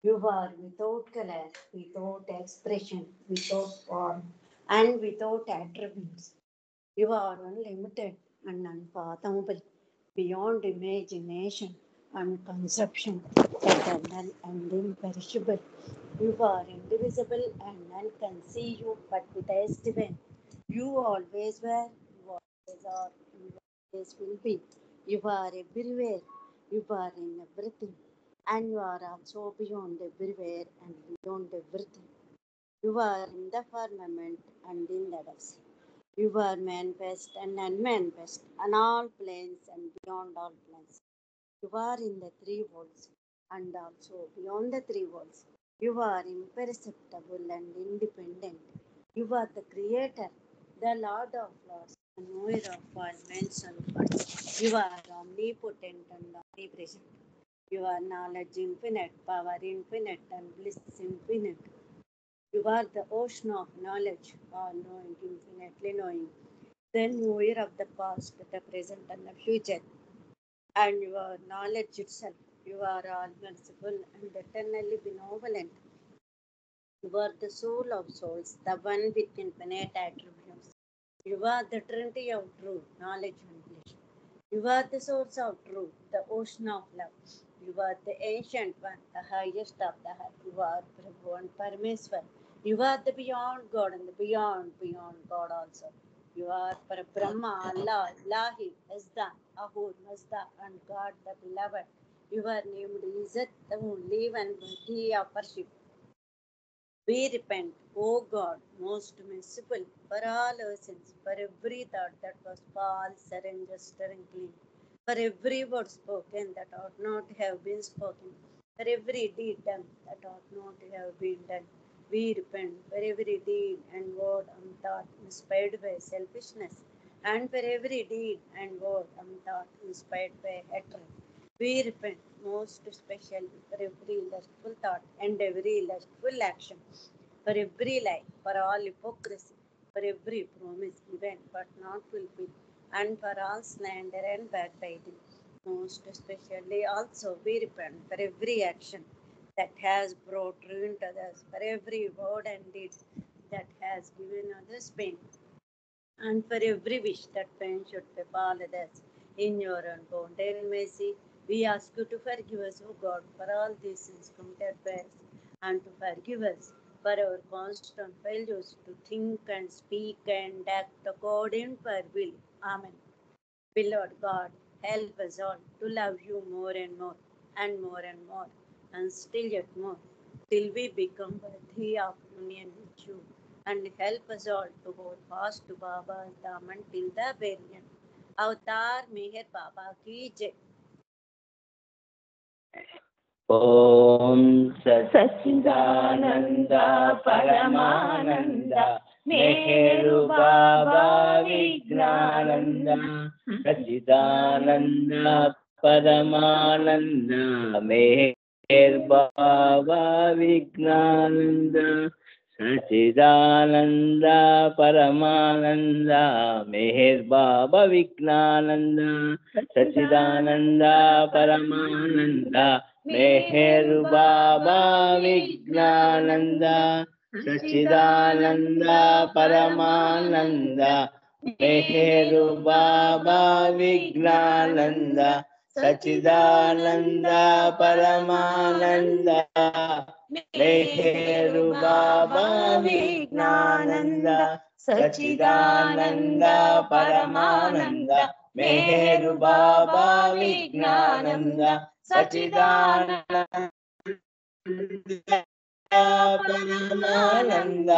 You are without color, without expression, without form, and without attributes. You are unlimited and unfathomable, beyond imagination and conception, eternal and imperishable. You are indivisible and unconceived, but with estimate. You always were, you always are, you always will be. You are everywhere, you are in everything, and you are also beyond everywhere and beyond everything. You are in the firmament and in the depths. You are manifest and unmanifest, on all planes and beyond all planes. You are in the three worlds and also beyond the three worlds. You are imperceptible and independent. You are the Creator, the Lord of Lords, the knower of all men's and gods. You are omnipotent and omnipresent. You are knowledge infinite, power infinite, and bliss infinite. You are the ocean of knowledge, all knowing, infinitely knowing, the knower of the past, the present, and the future, and your knowledge itself. You are all merciful and eternally benevolent. You are the soul of souls, the one with infinite attributes. You are the Trinity of truth, knowledge, and bliss. You are the source of truth, the ocean of love. You are the ancient one, the highest of the high. You are Prabhu and Parameswar. You are the beyond God and the beyond God also. You are Brahma, Allah, Ilahi, Azda, Ahur, Mazda, and God the Beloved. You are named Izzat, the only one worthy of worship. We repent, O God, most merciful, for all our sins, for every thought that was false or unjust or unclean, for every word spoken that ought not have been spoken, for every deed done that ought not have been done. We repent for every deed and word and thought inspired by selfishness, and for every deed and word and thought inspired by hatred. We repent most especially for every lustful thought and every lustful action, for every lie, for all hypocrisy, for every promise given but not fulfilled, and for all slander and backbiting. Most especially also we repent for every action that has brought ruin to others, for every word and deed that has given others pain, and for every wish that pain should befall others. In your unbounded mercy, we ask you to forgive us, O God, for all these sins committed by us, and to forgive us for our constant failures to think and speak and act according to our will. Amen. Beloved God, help us all to love you more and more, and more and more, and still yet more, till we become worthy of union with you. And help us all to hold fast to Baba's Dham until the very end. Avatar Meher Baba ki Jai. ఓం సచ్చిదానంద పరమానంద మెహరు బాబా విజ్ఞానంద సచ్చిదానంద పరమానంద మెహర్ బాబా విజ్ఞానంద సచ్చిదానంద పరమానంద మెహర్ బాబా విజ్ఞానంద సచ్చిదానంద పరమానంద మెహరు బాబా విజ్ఞానంద సచ్చిదానంద పరమానంద మెహరు బాబా విజ్ఞానంద సచ్చిదానంద పరమానంద మెహరు బాబా విజ్ఞానంద సచ్చిదానంద పరమానంద మెహరు బాబా విజ్ఞానంద సచ్చిదానంద పరమానంద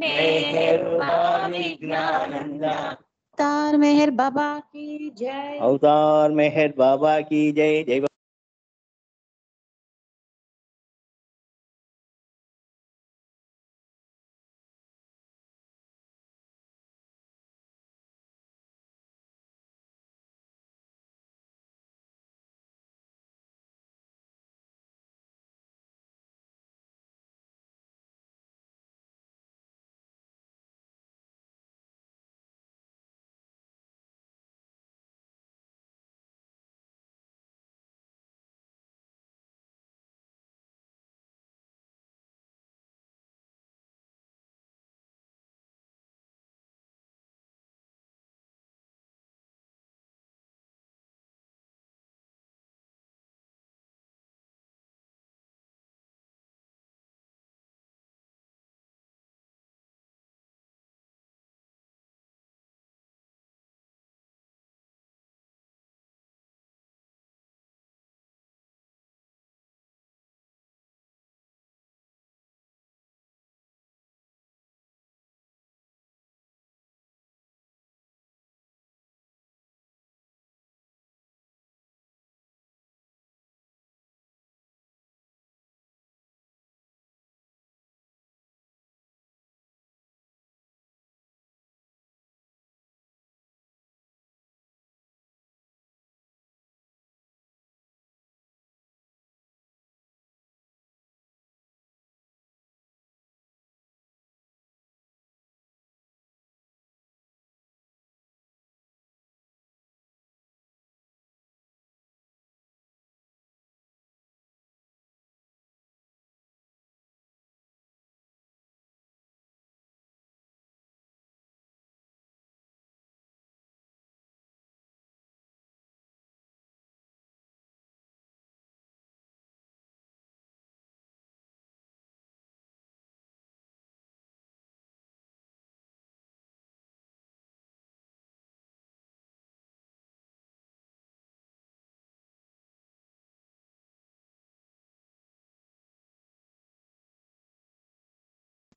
మెహరు బాబా విజ్ఞానంద अवतार मेहर बाबा की जय। अवतार मेहर बाबा की जय। जय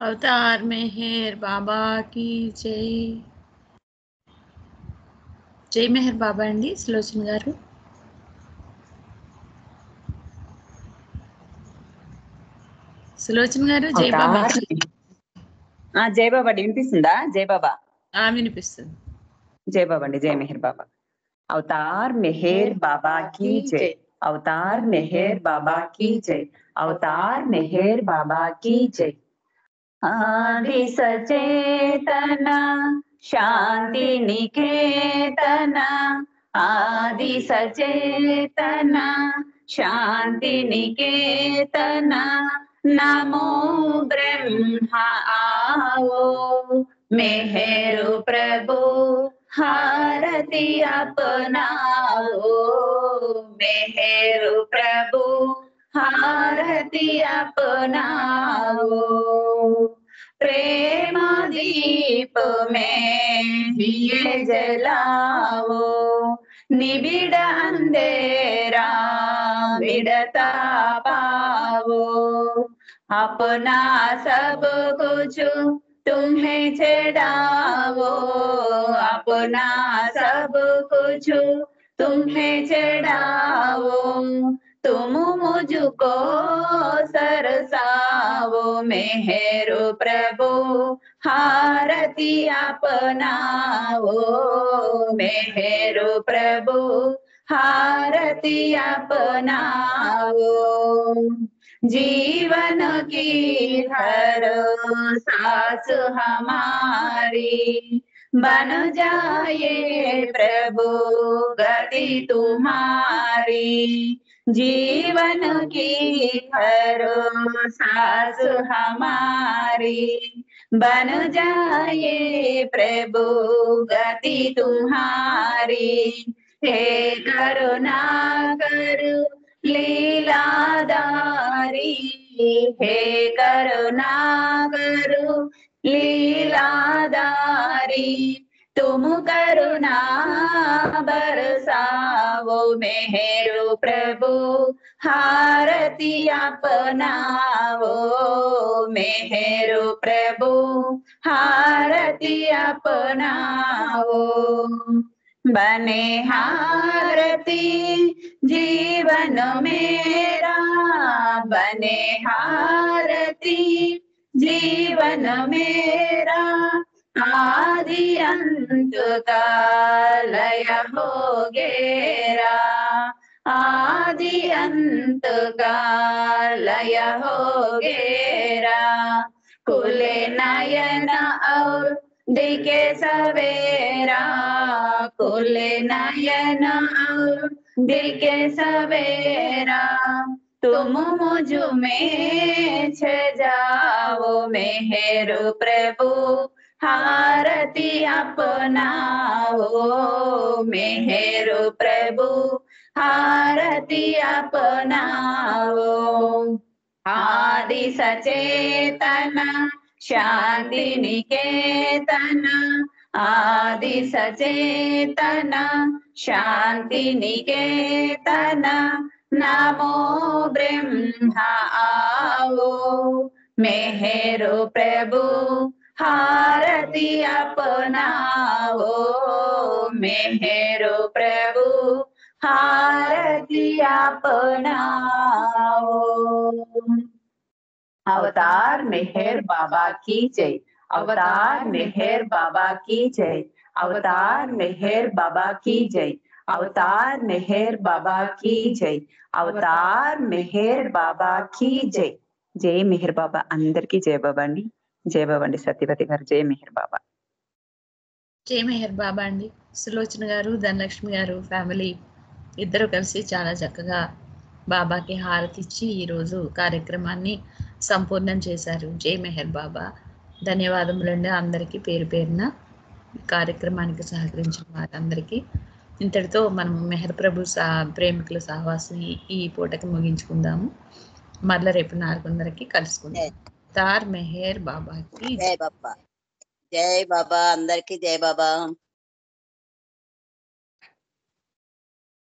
Avatar Meher బాబా की జై. జై మెహర్ బాబా అండి సులోచన గారు. సులోచన గారు జై బాబా. జై బాబా అండి, వినిపిస్తుందా? జై బాబా. వినిపిస్తుంది. జై బాబా అండి, జై మెహర్ బాబా. అవతార్ మెహర్ బాబా की జై. అవతార్ మెహర్ బాబా की జై. అవతార్ మెహర్ బాబా की జై. ఆది సచేతన శాంతి నికేతన, ఆది సచేతన శాంతి నికేతన, నమో బ్రహ్మ आओ मेहरु प्रभु हारती अपनाओ, मेहरु प्रभु हारती अपनाओ, प्रेम दीप में दिए जलाओ, निबिड़ अंधेरा मिटता पाओ, अपना सब कुछ तुम्हें चढ़ाओ, अपना सब कुछ तुम्हें चढ़ाओ, तुम मुझको सरसाओ, मेहरु प्रभु हारती अपनाओ, मेहरु प्रभु हारती अपनाओ, जीवन की हर सांस हमारी बन जाए प्रभु गति तुम्हारी, जीवन की हर सांस हमारी बन जाए प्रभु गति तुम्हारी, हे करुणा कर लीलाधारी, हे करुणा करो लीलाधारी, तुम करुणा बरसाओ, मेहरु प्रभु हारती अपनाओ, मेहरु प्रभु हारती अपनाओ, बने हारती जीवन मेरा, बने हारती जीवन मेरा, आदि अंत का लय हो गेरा, आदि अंत का लय हो गेरा, खुले नयन और दिखे सवेरा, खुले नयन और दिखे सवेरा, तुम मुझ में छ जाओ, मेहरु प्रभु हारती अपनाओ, मेहरु प्रभु हारती अपनाओ, आदि सचेतन शांति निकेतन, आदि सचेतन शांति निकेतन, नमो ब्रह्मा आओ, मेहरु प्रभु हारती अपनाओ, मेहरु प्रभु हारती अपनाओ। अवतार मेहर बाबा की जय, अवतार मेहर बाबा की जय, अवतार मेहर बाबा की जय, अवतार मेहर बाबा की जय, अवतार मेहर बाबा की जय। जय मेहर बाबा अंदर की जय बाबा अंडी, जय बाबा अंडी सत्यवती गाరు, जय मेहर बाबा। జై మెహర్ బాబా అండి. సులోచన గారు, ధనలక్ష్మి గారు ఫ్యామిలీ ఇద్దరు కలిసి చాలా చక్కగా బాబాకి హారతి ఇచ్చి ఈరోజు కార్యక్రమాన్ని సంపూర్ణం చేశారు. జై మెహర్ బాబా. ధన్యవాదములండి అందరికీ పేరు పేరున కార్యక్రమానికి సహకరించిన వారందరికీ. ఇంతటితో మనం మెహర్ ప్రభు ప్రేమికుల సహవాసిని ఈ పూటకి ముగించుకుందాము. మరల రేపు 4:30కి కలుసుకుందాం. తార్ మెహర్ బాబాకి జై బాబా, జై బాబా, అందరికీ జై బాబా.